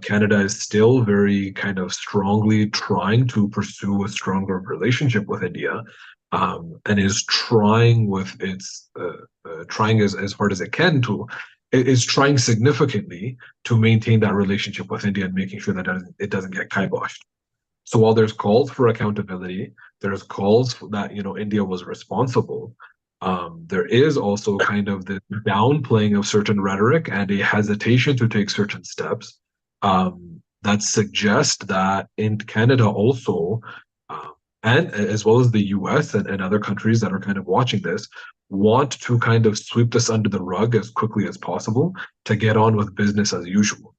Canada is still very kind of strongly trying to pursue a stronger relationship with India, and is trying with its trying as hard as it can to is trying significantly to maintain that relationship with India and making sure that it doesn't get kiboshed. So while there's calls for accountability, there's calls that India was responsible. There is also kind of the downplaying of certain rhetoric and a hesitation to take certain steps that suggest that in Canada also, and as well as the US and other countries that are kind of watching this, want to kind of sweep this under the rug as quickly as possible to get on with business as usual.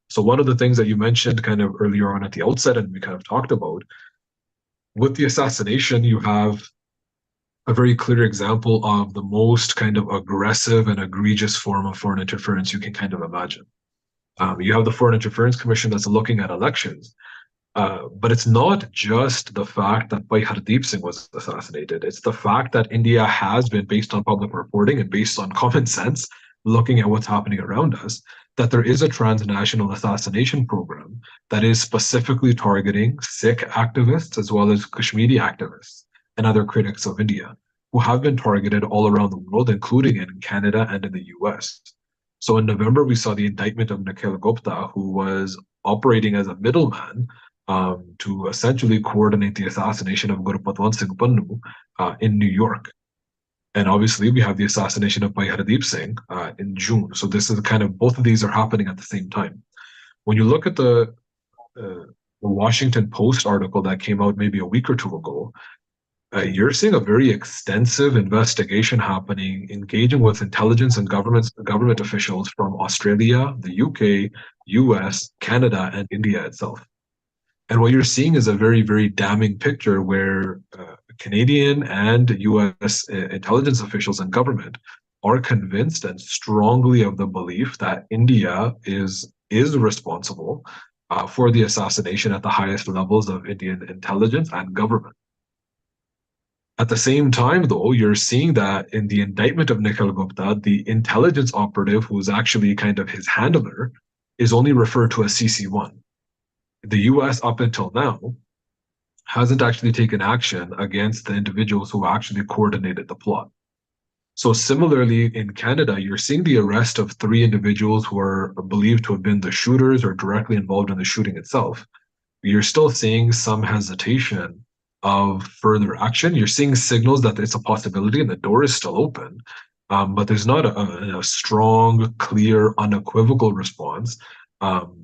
So one of the things that you mentioned kind of earlier on at the outset, and we kind of talked about, with the assassination, you have a very clear example of the most kind of aggressive and egregious form of foreign interference you can kind of imagine. You have the Foreign Interference Commission that's looking at elections. But it's not just the fact that Hardeep Singh was assassinated. It's the fact that India has been, based on public reporting and based on common sense, looking at what's happening around us, that there is a transnational assassination program that is specifically targeting Sikh activists as well as Kashmiri activists and other critics of India who have been targeted all around the world, including in Canada and in the US. So in November, we saw the indictment of Nikhil Gupta, who was operating as a middleman to essentially coordinate the assassination of Gurpatwant Singh Pannu in New York. And obviously, we have the assassination of Hardeep Singh in June. So this is kind of, both of these are happening at the same time. When you look at the Washington Post article that came out maybe a week or two ago, you're seeing a very extensive investigation happening, engaging with intelligence and government officials from Australia, the UK, US, Canada, and India itself. And what you're seeing is a very, very damning picture where Canadian and US intelligence officials and government are convinced and strongly of the belief that India is responsible for the assassination at the highest levels of Indian intelligence and government. At the same time, though, you're seeing that in the indictment of Nikhil Gupta, the intelligence operative, who's actually kind of his handler, is only referred to as CC1. The US, up until now, hasn't actually taken action against the individuals who actually coordinated the plot. So similarly, in Canada, you're seeing the arrest of three individuals who are believed to have been the shooters or directly involved in the shooting itself. You're still seeing some hesitation of further action. You're seeing signals that it's a possibility and the door is still open. But there's not a strong, clear, unequivocal response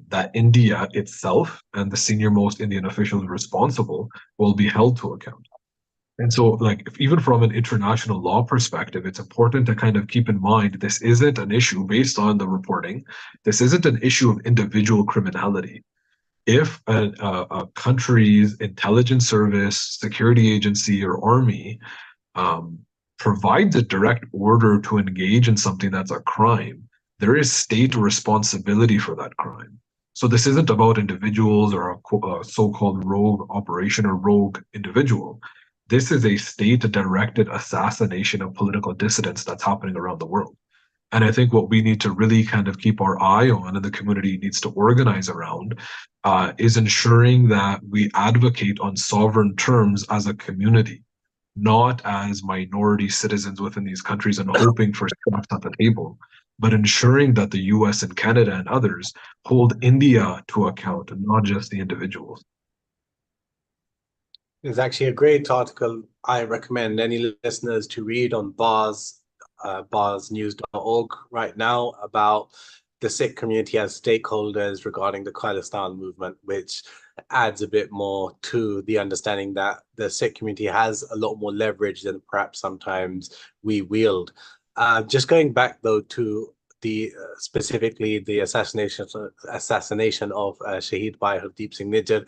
that India itself and the senior most Indian officials responsible will be held to account. And so, like, if, even from an international law perspective, it's important to kind of keep in mind this isn't an issue based on the reporting. This isn't an issue of individual criminality. If a country's intelligence service, security agency, or army um, provides a direct order to engage in something that's a crime, there is state responsibility for that crime. So this isn't about individuals or a so-called rogue operation or rogue individual. This is a state-directed assassination of political dissidents that's happening around the world. And I think what we need to really kind of keep our eye on and the community needs to organize around is ensuring that we advocate on sovereign terms as a community, not as minority citizens within these countries and hoping for spots at the table, but ensuring that the US and Canada and others hold India to account and not just the individuals. There's actually a great article I recommend any listeners to read on barsnews.org right now about the Sikh community as stakeholders regarding the Khalistan movement, which adds a bit more to the understanding that the Sikh community has a lot more leverage than perhaps sometimes we wield. Just going back though to the specifically the assassination of Shaheed by Hardeep Singh Nijjar,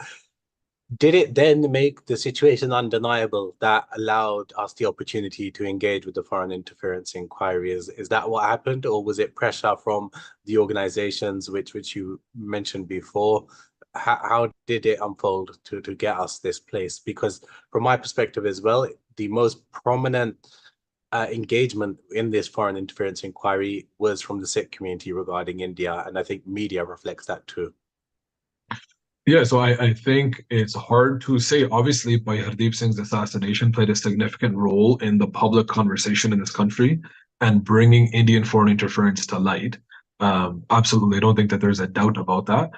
did it then make the situation undeniable that allowed us the opportunity to engage with the foreign interference inquiry? Is that what happened, or was it pressure from the organizations which you mentioned before? How did it unfold to get us this place? Because from my perspective as well, the most prominent engagement in this foreign interference inquiry was from the Sikh community regarding India, and I think media reflects that too. Yeah, so I think it's hard to say. Obviously, by Hardeep Singh's assassination played a significant role in the public conversation in this country and bringing Indian foreign interference to light. Absolutely, I don't think that there's a doubt about that.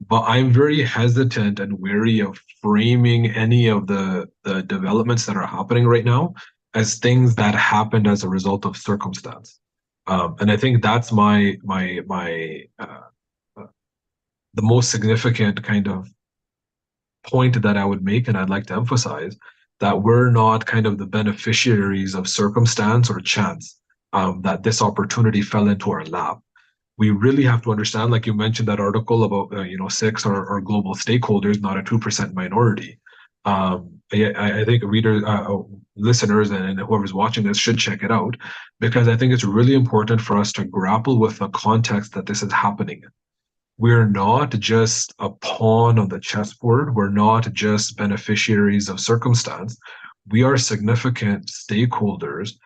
But I'm very hesitant and wary of framing any of the developments that are happening right now as things that happened as a result of circumstance. And I think that's the most significant kind of point that I would make, and I'd like to emphasize that we're not kind of the beneficiaries of circumstance or chance, that this opportunity fell into our lap. We really have to understand, like you mentioned, that article about Sikhs are global stakeholders, not a 2% minority. I think readers, listeners, and whoever's watching this should check it out because I think it's really important for us to grapple with the context that this is happening in. We're not just a pawn on the chessboard. We're not just beneficiaries of circumstance. We are significant stakeholders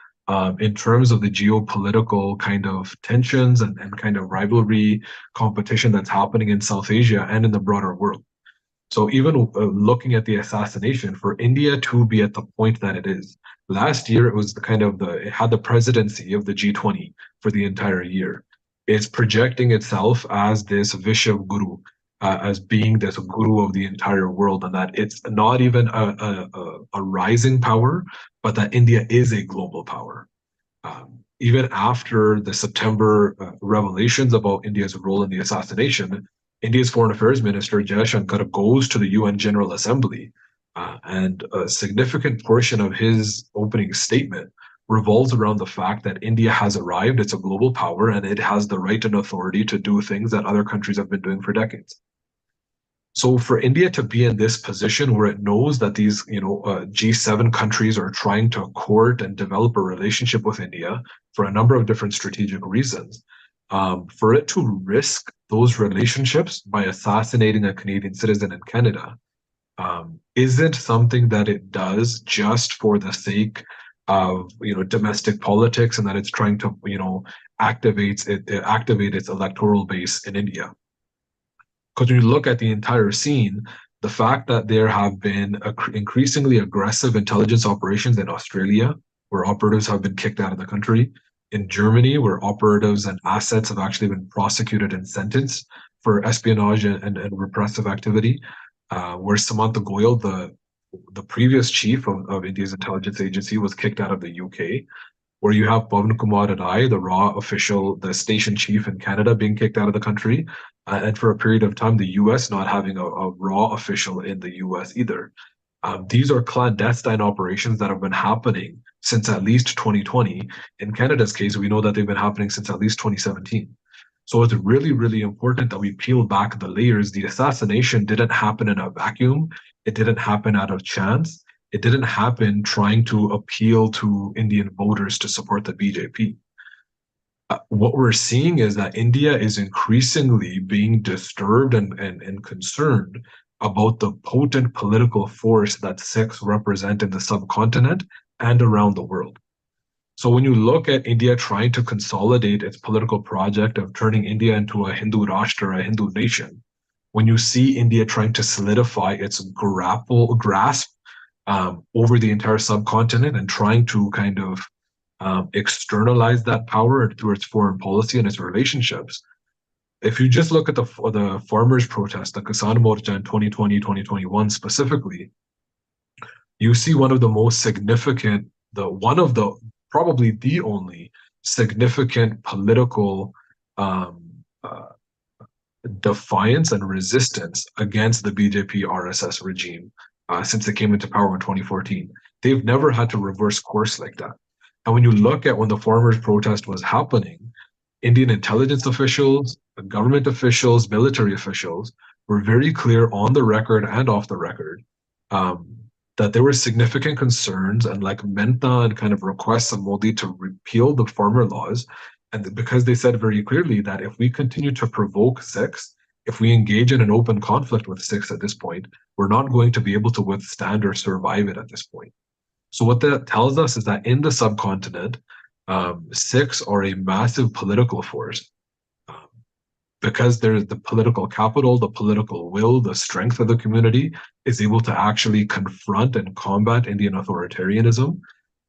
in terms of the geopolitical kind of tensions and kind of rivalry competition that's happening in South Asia and in the broader world. So even looking at the assassination, for India to be at the point that it is, last year it was it had the presidency of the G20 for the entire year. It's projecting itself as this Vishav Guru, as being this guru of the entire world, and that it's not even a rising power, but that India is a global power. Even after the September revelations about India's role in the assassination, India's Foreign Affairs Minister Jaishankar goes to the UN General Assembly, and a significant portion of his opening statement revolves around the fact that India has arrived, it's a global power, and it has the right and authority to do things that other countries have been doing for decades. So for India to be in this position where it knows that these, G7 countries are trying to court and develop a relationship with India for a number of different strategic reasons, for it to risk those relationships by assassinating a Canadian citizen in Canada isn't something that it does just for the sake of domestic politics and that it's trying to activate its electoral base in India. Because when you look at the entire scene, The fact that there have been increasingly aggressive intelligence operations in Australia, where operatives have been kicked out of the country, in Germany, where operatives and assets have actually been prosecuted and sentenced for espionage and repressive activity, where Samantha Goyal, the previous chief of India's intelligence agency, was kicked out of the UK, where you have Pavan Kumar Adai, the raw official, the station chief in Canada, being kicked out of the country, and for a period of time, the US not having a raw official in the US either. These are clandestine operations that have been happening since at least 2020. In Canada's case, we know that they've been happening since at least 2017. So it's really, really important that we peel back the layers. The assassination didn't happen in a vacuum. It didn't happen out of chance. It didn't happen trying to appeal to Indian voters to support the BJP. What we're seeing is that India is increasingly being disturbed and concerned about the potent political force that Sikhs represent in the subcontinent and around the world. So when you look at India trying to consolidate its political project of turning India into a Hindu Rashtra, a Hindu nation, when you see India trying to solidify its grasp over the entire subcontinent and trying to kind of externalize that power through its foreign policy and its relationships. If you just look at the farmers' protest, the Kisan Morcha in 2020, 2021 specifically, you see one of the most significant, probably the only significant political defiance and resistance against the BJP RSS regime since it came into power in 2014. They've never had to reverse course like that. And when you look at when the farmers' protest was happening, Indian intelligence officials, government officials, military officials were very clear on the record and off the record that there were significant concerns and like menta and kind of requests of Modi to repeal the farmer laws. And because they said very clearly that if we continue to provoke Sikhs, if we engage in an open conflict with Sikhs at this point, we're not going to be able to withstand or survive it at this point. So what that tells us is that in the subcontinent, Sikhs are a massive political force because there's the political capital, the political will, the strength of the community is able to actually confront and combat Indian authoritarianism,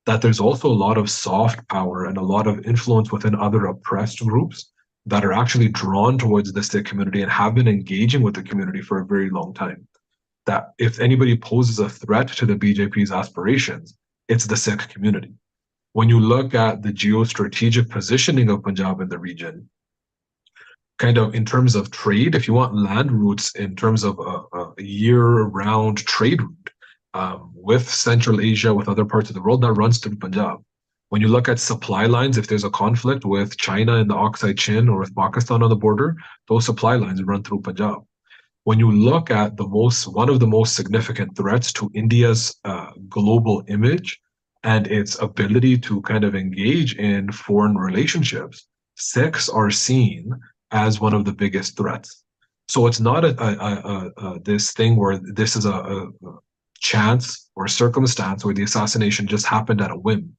that there's also a lot of soft power and a lot of influence within other oppressed groups that are actually drawn towards the Sikh community and have been engaging with the community for a very long time. That if anybody poses a threat to the BJP's aspirations, it's the Sikh community. When you look at the geostrategic positioning of Punjab in the region, kind of in terms of trade, if you want land routes in terms of a year-round trade route with Central Asia, with other parts of the world, that runs through Punjab. When you look at supply lines, if there's a conflict with China in the Oxai Chin or with Pakistan on the border, those supply lines run through Punjab. When you look at one of the most significant threats to India's global image and its ability to kind of engage in foreign relationships, Sikhs are seen as one of the biggest threats. So it's not this thing where this is a chance or circumstance where the assassination just happened at a whim.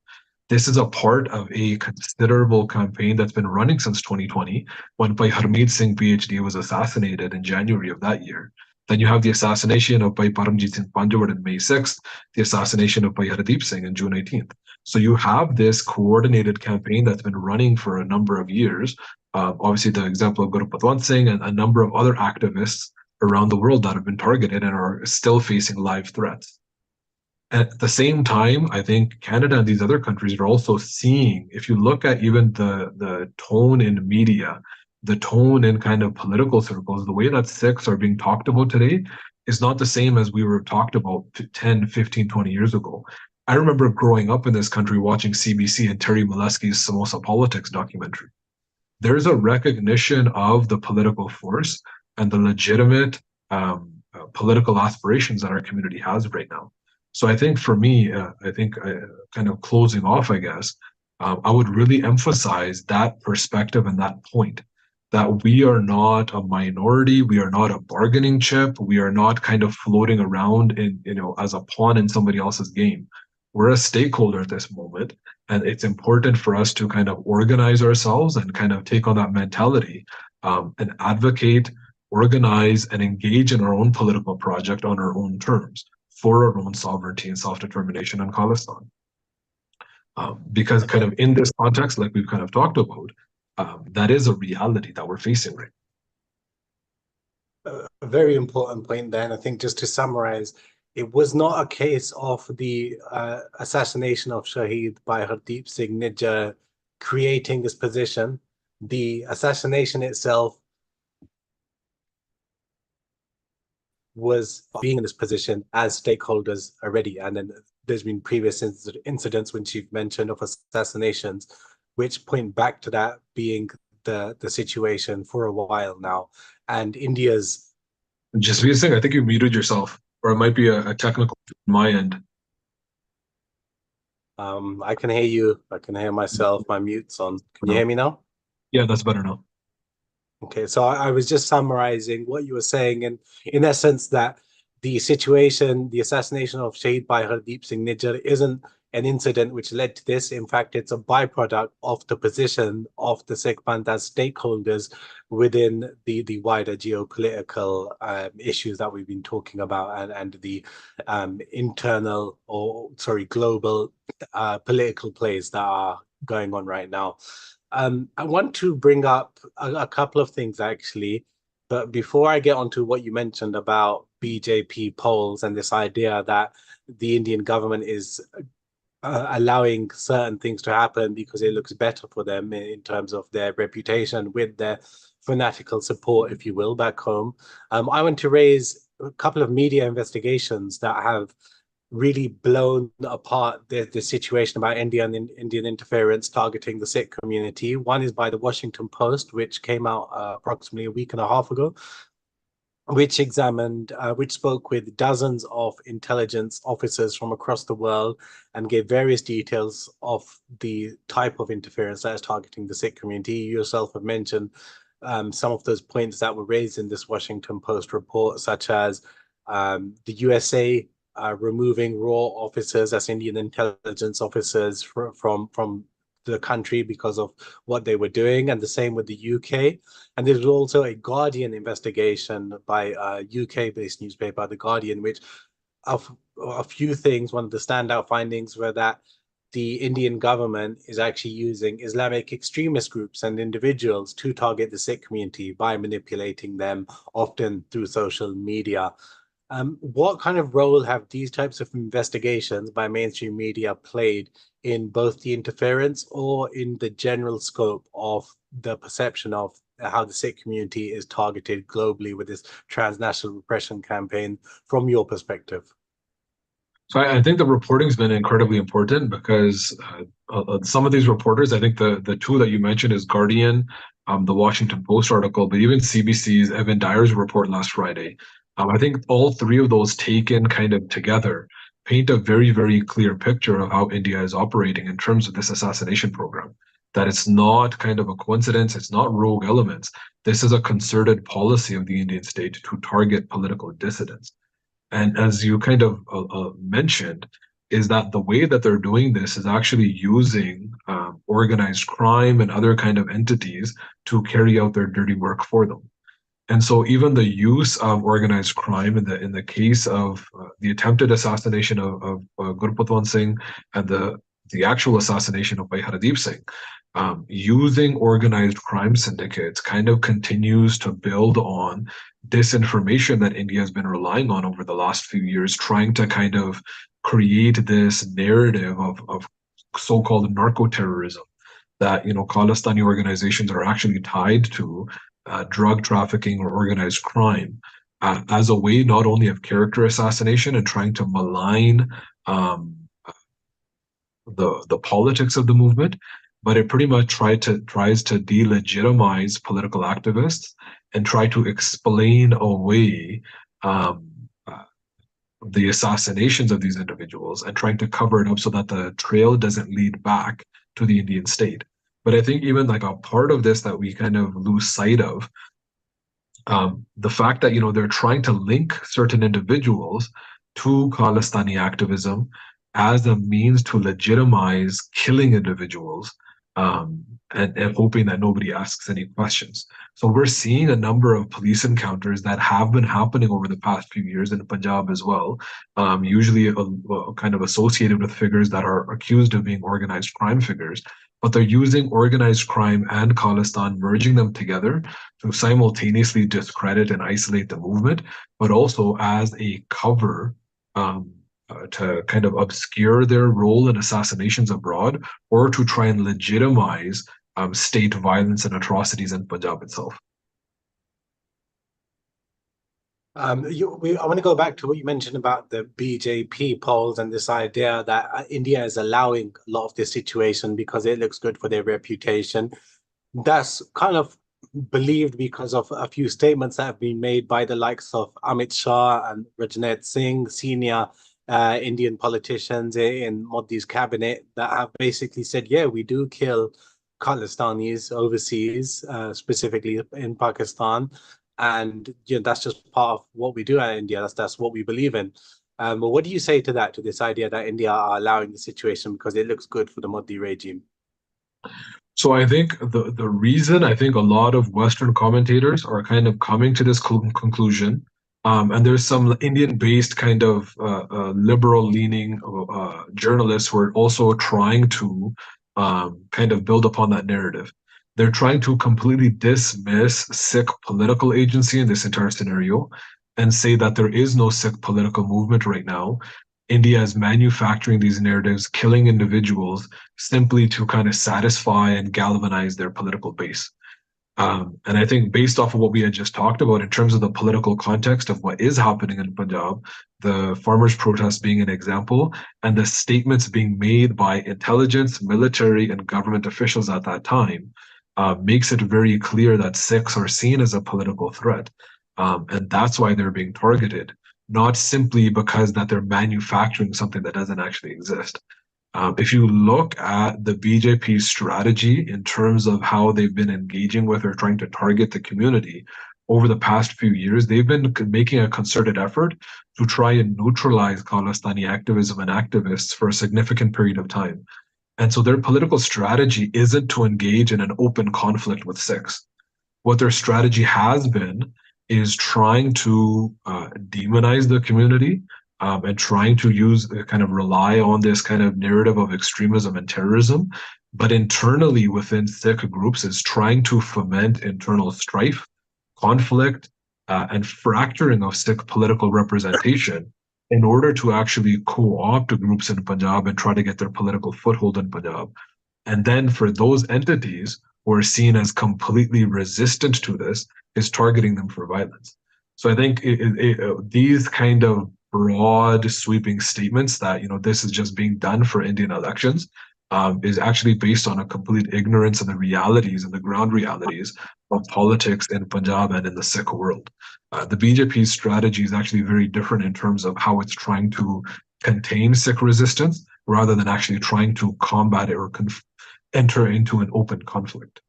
This is a part of a considerable campaign that's been running since 2020, when Bhai Harmeet Singh PhD was assassinated in January of that year. Then you have the assassination of Bhai Paramjit Singh Panjwad on May 6th, the assassination of Bhai Hardeep Singh on June 18th. So you have this coordinated campaign that's been running for a number of years. Obviously, the example of Guru Patwant Singh and a number of other activists around the world that have been targeted and are still facing live threats. At the same time, I think Canada and these other countries are also seeing, if you look at even the tone in media, the tone in kind of political circles, the way that Sikhs are being talked about today is not the same as we were talked about 10, 15, 20 years ago. I remember growing up in this country watching CBC and Terry Molesky's Samosa Politics documentary. There's a recognition of the political force and the legitimate political aspirations that our community has right now. So I think for me, kind of closing off, I guess, I would really emphasize that perspective and that point, that we are not a minority, we are not a bargaining chip, we are not kind of floating around in, as a pawn in somebody else's game. We're a stakeholder at this moment, and it's important for us to kind of organize ourselves and kind of take on that mentality and advocate organize and engage in our own political project on our own terms for our own sovereignty and self-determination in Khalistan. Because kind of in this context, like we've kind of talked about, that is a reality that we're facing right now. A very important point there, and I think just to summarize, it was not a case of the assassination of Shahid by Hardeep Singh Nijjar creating this position. The assassination itself was being in this position as stakeholders already. And then there's been previous incidents which you've mentioned of assassinations, which point back to that being the situation for a while now. And India's... Jasveer Singh, I think you muted yourself, or it might be a technical on my end. I can hear you. I can hear myself. My mute's on. Can you hear me now? Yeah, that's better now. Okay, so I was just summarizing what you were saying, and in essence, that the situation, the assassination of Shahid by Hardeep Singh Nijjar isn't an incident which led to this. In fact, it's a byproduct of the position of the Sikh Panth as stakeholders within the wider geopolitical issues that we've been talking about, and the internal, or sorry, global political plays that are going on right now. I want to bring up a couple of things actually, but before I get onto what you mentioned about BJP polls and this idea that the Indian government is allowing certain things to happen because it looks better for them in terms of their reputation with their fanatical support, if you will, back home, I want to raise a couple of media investigations that have really blown apart the situation about Indian interference targeting the Sikh community. One is by the Washington Post, which came out approximately a week and a half ago, which spoke with dozens of intelligence officers from across the world and gave various details of the type of interference that is targeting the Sikh community. You yourself have mentioned some of those points that were raised in this Washington Post report, such as the USA removing raw officers as Indian intelligence officers from the country because of what they were doing, and the same with the UK. And there's also a Guardian investigation by a UK-based newspaper, The Guardian, which a few things, one of the standout findings were that the Indian government is actually using Islamic extremist groups and individuals to target the Sikh community by manipulating them, often through social media. What kind of role have these types of investigations by mainstream media played in both the interference or in the general scope of the perception of how the Sikh community is targeted globally with this transnational repression campaign, from your perspective? So I think the reporting's been incredibly important because some of these reporters, I think the two that you mentioned is Guardian, the Washington Post article, but even CBC's Evan Dyer's report last Friday. I think all three of those taken kind of together paint a very, very clear picture of how India is operating in terms of this assassination program. That it's not kind of a coincidence, it's not rogue elements. This is a concerted policy of the Indian state to target political dissidents. And as you kind of mentioned, is that the way that they're doing this is actually using organized crime and other kind of entities to carry out their dirty work for them. And so even the use of organized crime in the case of the attempted assassination of Gurpatwant Singh and the actual assassination of Hardeep Singh, using organized crime syndicates kind of continues to build on disinformation that India has been relying on over the last few years, trying to kind of create this narrative of so-called narco-terrorism, that, you know, Khalistani organizations are actually tied to drug trafficking or organized crime, as a way not only of character assassination and trying to malign the politics of the movement, but it pretty much tries to delegitimize political activists and try to explain away the assassinations of these individuals and trying to cover it up so that the trail doesn't lead back to the Indian state. But I think even like a part of this that we kind of lose sight of, the fact that, you know, they're trying to link certain individuals to Khalistani activism as a means to legitimize killing individuals and hoping that nobody asks any questions. So we're seeing a number of police encounters that have been happening over the past few years in Punjab as well, usually kind of associated with figures that are accused of being organized crime figures. But they're using organized crime and Khalistan, merging them together to simultaneously discredit and isolate the movement, but also as a cover to kind of obscure their role in assassinations abroad or to try and legitimize state violence and atrocities in Punjab itself. I want to go back to what you mentioned about the BJP polls and this idea that India is allowing a lot of this situation because it looks good for their reputation. That's kind of believed because of a few statements that have been made by the likes of Amit Shah and Rajneet Singh, senior Indian politicians in Modi's cabinet, that have basically said, yeah, we do kill Khalistanis overseas, specifically in Pakistan. And that's just part of what we do at India. That's what we believe in. But what do you say to that, to this idea that India are allowing the situation because it looks good for the Modi regime? So I think the reason I think a lot of Western commentators are kind of coming to this conclusion, and there's some Indian-based kind of liberal-leaning journalists who are also trying to kind of build upon that narrative. They're trying to completely dismiss Sikh political agency in this entire scenario and say that there is no Sikh political movement right now. India is manufacturing these narratives, killing individuals simply to kind of satisfy and galvanize their political base. And I think based off of what we had just talked about in terms of the political context of what is happening in Punjab, the farmers' protest being an example, and the statements being made by intelligence, military, and government officials at that time, makes it very clear that Sikhs are seen as a political threat. And that's why they're being targeted, not simply because that they're manufacturing something that doesn't actually exist. If you look at the BJP's strategy in terms of how they've been engaging with or trying to target the community over the past few years, they've been making a concerted effort to try and neutralize Khalistani activism and activists for a significant period of time. And so their political strategy isn't to engage in an open conflict with Sikhs. What their strategy has been is trying to demonize the community, and trying to use kind of rely on this kind of narrative of extremism and terrorism, but internally within Sikh groups is trying to foment internal strife, conflict, and fracturing of Sikh political representation in order to actually co-opt groups in Punjab and try to get their political foothold in Punjab. And then for those entities who are seen as completely resistant to this, is targeting them for violence. So I think these kind of broad sweeping statements that this is just being done for Indian elections is actually based on a complete ignorance of the realities and the ground realities of politics in Punjab and in the Sikh world. The BJP's strategy is actually very different in terms of how it's trying to contain Sikh resistance rather than actually trying to combat it or enter into an open conflict.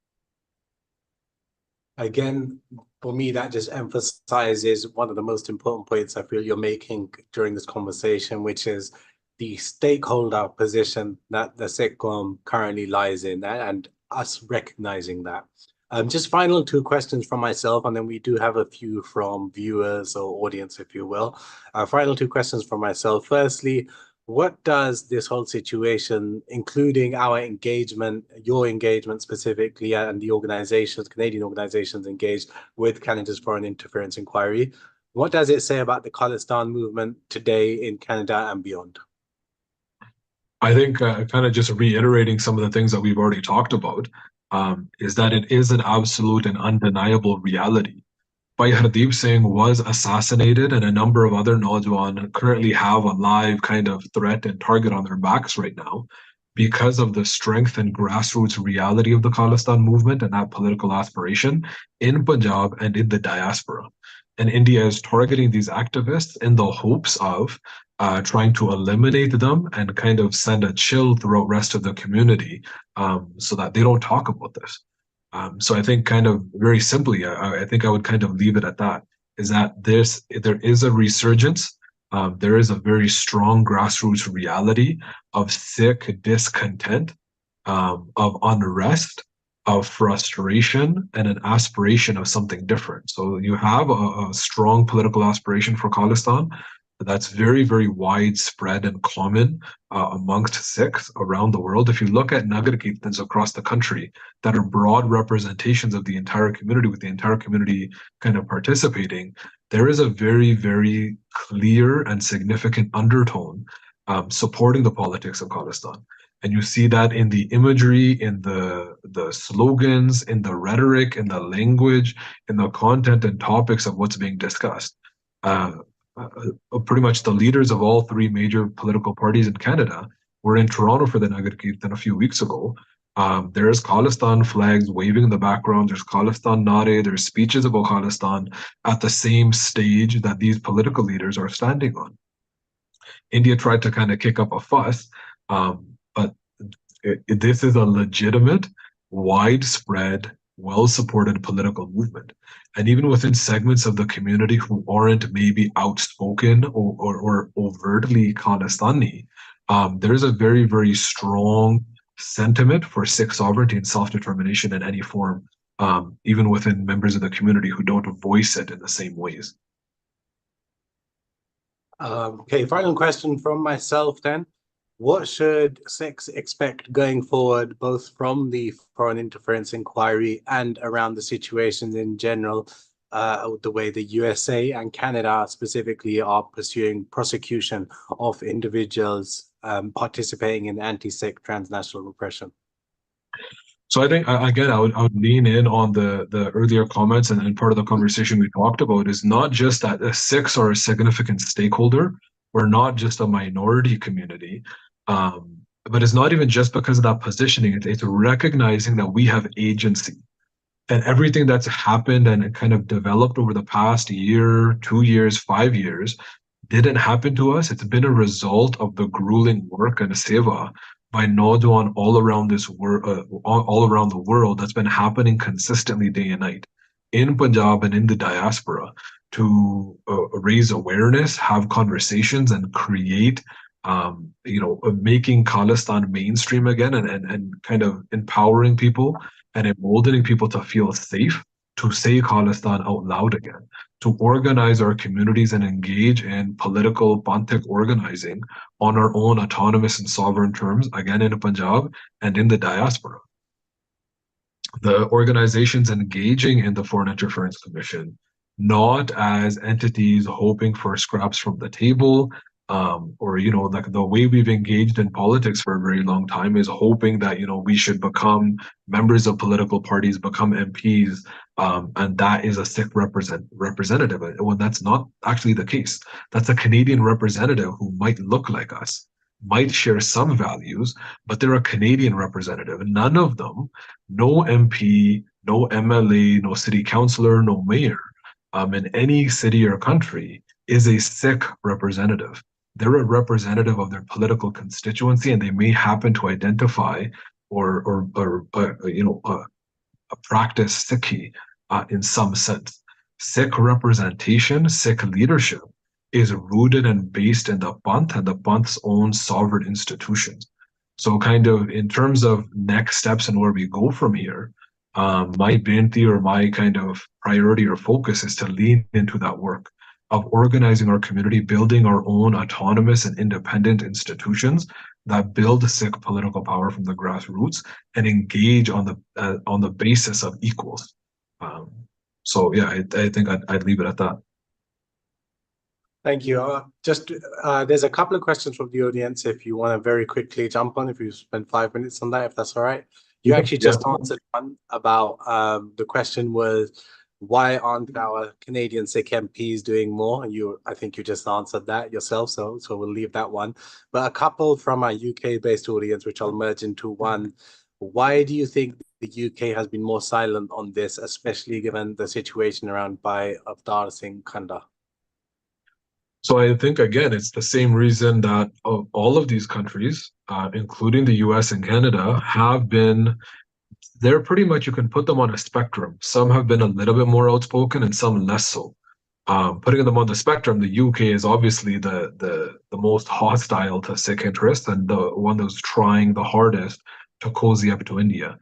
Again, for me, that just emphasizes one of the most important points I feel you're making during this conversation, which is the stakeholder position that the Sikh currently lies in, and us recognizing that. Just final two questions from myself, and then we do have a few from viewers or audience, if you will. Final two questions from myself. Firstly, what does this whole situation, including our engagement, your engagement specifically, and the organizations, Canadian organizations engaged with Canada's foreign interference inquiry, what does it say about the Khalistan movement today in Canada and beyond? I think kind of just reiterating some of the things that we've already talked about, is that it is an absolute and undeniable reality. Bhai Hardeep Singh was assassinated, and a number of other Naujawan currently have a live kind of threat and target on their backs right now because of the strength and grassroots reality of the Khalistan movement and that political aspiration in Punjab and in the diaspora. And India is targeting these activists in the hopes of trying to eliminate them and kind of send a chill throughout rest of the community, so that they don't talk about this. So I think kind of very simply, I think I would kind of leave it at that, is that there is a resurgence. There is a very strong grassroots reality of Sikh discontent of unrest, of frustration, and an aspiration of something different. So you have a strong political aspiration for Khalistan that's very, very widespread and common amongst Sikhs around the world. If you look at Nagar Kirtans across the country that are broad representations of the entire community, with the entire community kind of participating, there is a very, very clear and significant undertone supporting the politics of Khalistan. And you see that in the imagery, in the slogans, in the rhetoric, in the language, in the content and topics of what's being discussed. Uh, Pretty much the leaders of all three major political parties in Canada were in Toronto for the Nagar Kirtan a few weeks ago. There's Khalistan flags waving in the background. There's Khalistan Nare. There's speeches about Khalistan at the same stage that these political leaders are standing on. India tried to kind of kick up a fuss, but this is a legitimate, widespread, well-supported political movement. And even within segments of the community who aren't maybe outspoken or overtly Khalistani, there's a very, very strong sentiment for Sikh sovereignty and self-determination in any form, even within members of the community who don't voice it in the same ways. Okay, final question from myself then. What should Sikhs expect going forward, both from the foreign interference inquiry and around the situations in general, the way the USA and Canada specifically are pursuing prosecution of individuals participating in anti-Sikh transnational repression? So I think again, I would lean in on the earlier comments, and part of the conversation we talked about is not just that the Sikhs are a significant stakeholder. We're not just a minority community, but it's not even just because of that positioning. It's recognizing that we have agency, and everything that's happened and kind of developed over the past year, 2 years, 5 years, didn't happen to us. It's been a result of the grueling work and seva by Naujawan all around this world, all around the world, that's been happening consistently day and night in Punjab and in the diaspora to raise awareness, have conversations, and create, making Khalistan mainstream again, and kind of empowering people and emboldening people to feel safe to say Khalistan out loud again, to organize our communities and engage in political Panthic organizing on our own autonomous and sovereign terms, again in Punjab and in the diaspora. The organizations engaging in the Foreign Interference Commission, not as entities hoping for scraps from the table, or like the way we've engaged in politics for a very long time is hoping that we should become members of political parties, become MPs, and that is a Sikh representative. When that's not actually the case, that's a Canadian representative who might look like us, might share some values, but they're a Canadian representative. None of them, no MP, no MLA, no city councillor, no mayor, in any city or country is a Sikh representative. They're a representative of their political constituency, and they may happen to identify or practice Sikhi in some sense. Sikh representation, Sikh leadership is rooted and based in the Panth and the Panth's own sovereign institutions. So kind of in terms of next steps and where we go from here, my benti or my kind of priority or focus is to lean into that work of organizing our community, building our own autonomous and independent institutions that build Sikh political power from the grassroots and engage on the basis of equals. So yeah, I think I'd leave it at that. Thank you. There's a couple of questions from the audience. If you want to very quickly jump on, if you spend 5 minutes on that, if that's all right. You actually just answered one about the question was, why aren't our Canadian Sikh MPs doing more? And I think you just answered that yourself, so we'll leave that one. But a couple from our UK-based audience, which I'll merge into one. Why do you think the UK has been more silent on this, especially given the situation around Bhai Avtar Singh Khanda? So I think, again, it's the same reason that all of these countries, including the US and Canada, they're pretty much, you can put them on a spectrum. Some have been a little bit more outspoken and some less so. Putting them on the spectrum, the UK is obviously the most hostile to Sikh interests and the one that's trying the hardest to cozy up to India.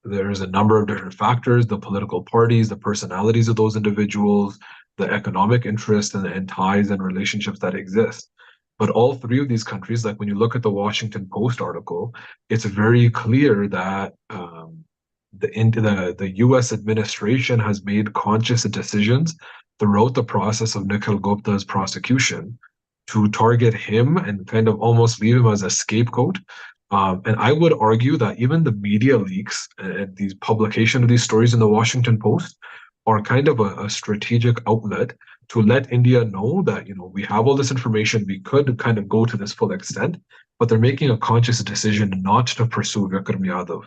There's a number of different factors, the political parties, the personalities of those individuals, the economic interests and ties and relationships that exist. But all three of these countries, like when you look at the Washington Post article, it's very clear that the U.S. administration has made conscious decisions throughout the process of Nikhil Gupta's prosecution to target him and kind of almost leave him as a scapegoat. And I would argue that even the media leaks and these publication of these stories in the Washington Post are kind of a strategic outlet to let India know that, we have all this information, we could kind of go to this full extent, but they're making a conscious decision not to pursue Vikram Yadav,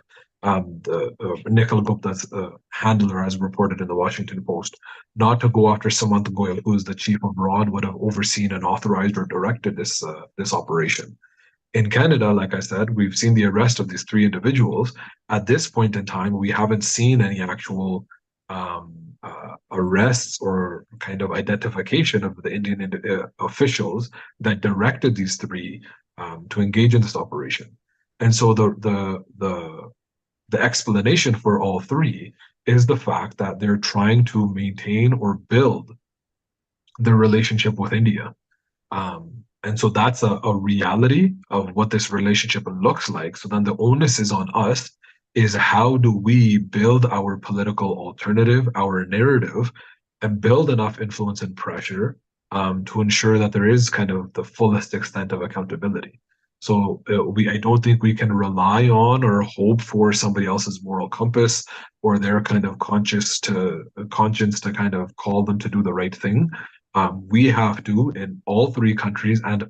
Nikhil Gupta's handler, as reported in the Washington Post, not to go after Samant Goyal, who is the chief of RAW, would have overseen and authorized or directed this operation. In Canada, like I said, we've seen the arrest of these three individuals. At this point in time, we haven't seen any actual arrests or kind of identification of the Indian officials that directed these three to engage in this operation. And so the explanation for all three is the fact that they're trying to maintain or build their relationship with India. And so that's a reality of what this relationship looks like. So then the onus is on us, is how do we build our political alternative, our narrative, and build enough influence and pressure to ensure that there is kind of the fullest extent of accountability. So I don't think we can rely on or hope for somebody else's moral compass or their kind of conscience to kind of call them to do the right thing. We have to, in all three countries and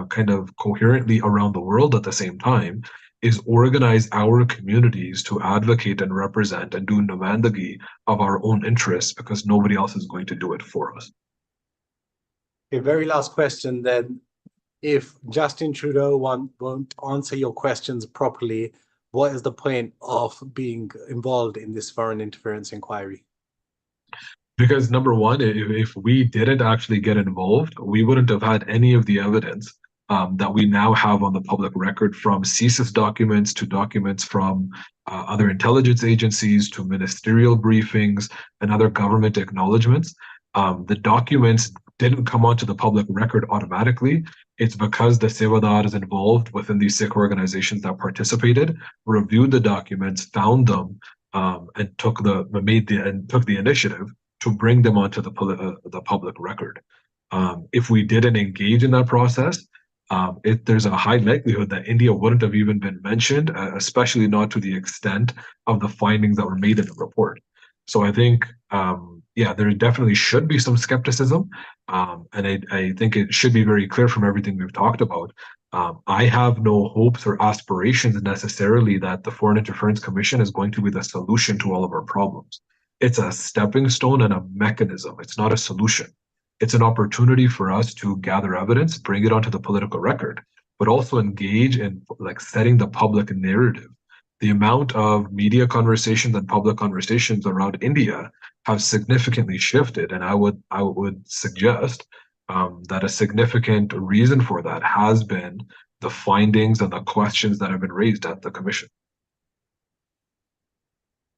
kind of coherently around the world at the same time, is organize our communities to advocate and represent and do numandagi of our own interests, because nobody else is going to do it for us. Okay, very last question then. If Justin Trudeau won't answer your questions properly, what is the point of being involved in this foreign interference inquiry? Because number one, if we didn't actually get involved, we wouldn't have had any of the evidence that we now have on the public record, from CSIS documents to documents from other intelligence agencies to ministerial briefings and other government acknowledgements. The documents didn't come onto the public record automatically. It's because the Sevadars involved within these Sikh organizations that participated reviewed the documents, found them, and took the initiative to bring them onto the public record. If we didn't engage in that process, there's a high likelihood that India wouldn't have even been mentioned, especially not to the extent of the findings that were made in the report. So I think, there definitely should be some skepticism, and I think it should be very clear from everything we've talked about. I have no hopes or aspirations necessarily that the Foreign Interference Commission is going to be the solution to all of our problems. It's a stepping stone and a mechanism. It's not a solution. It's an opportunity for us to gather evidence, bring it onto the political record, but also engage in like setting the public narrative. The amount of media conversations and public conversations around India have significantly shifted, and I would suggest that a significant reason for that has been the findings and the questions that have been raised at the commission.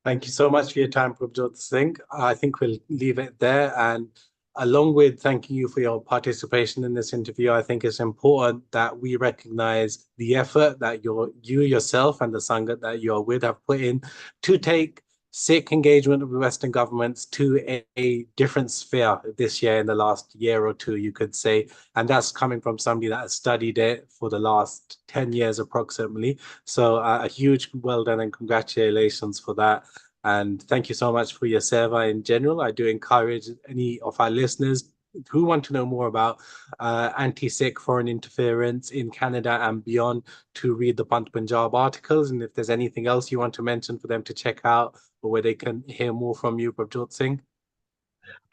Thank you so much for your time, Prabhjot Singh. I think we'll leave it there. And along with thanking you for your participation in this interview, I think it's important that we recognize the effort that you yourself and the Sangha that you're with have put in to take Sikh engagement with Western governments to a different sphere this year, in the last year or two, you could say. And that's coming from somebody that has studied it for the last 10 years approximately. So a huge well done and congratulations for that. And thank you so much for your seva in general. I do encourage any of our listeners who want to know more about anti-Sikh foreign interference in Canada and beyond to read the Pant Punjab articles. And if there's anything else you want to mention for them to check out, or where they can hear more from you, Prabhjot Singh.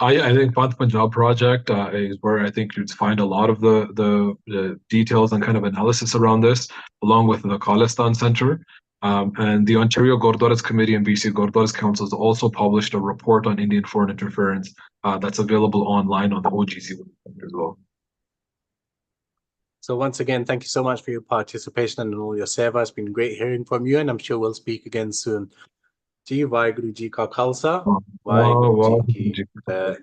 I think Pant Punjab project is where I think you'd find a lot of the details and kind of analysis around this, along with the Khalistan Center. And the Ontario Gurdwaras Committee and BC Gurdwaras Council has also published a report on Indian foreign interference that's available online on the OGC website as well. So once again, thank you so much for your participation and all your seva. It's been great hearing from you, and I'm sure we'll speak again soon. जी वाहिगुरु जी का खालसा वाहिगुरु जी की वाह, फतेह।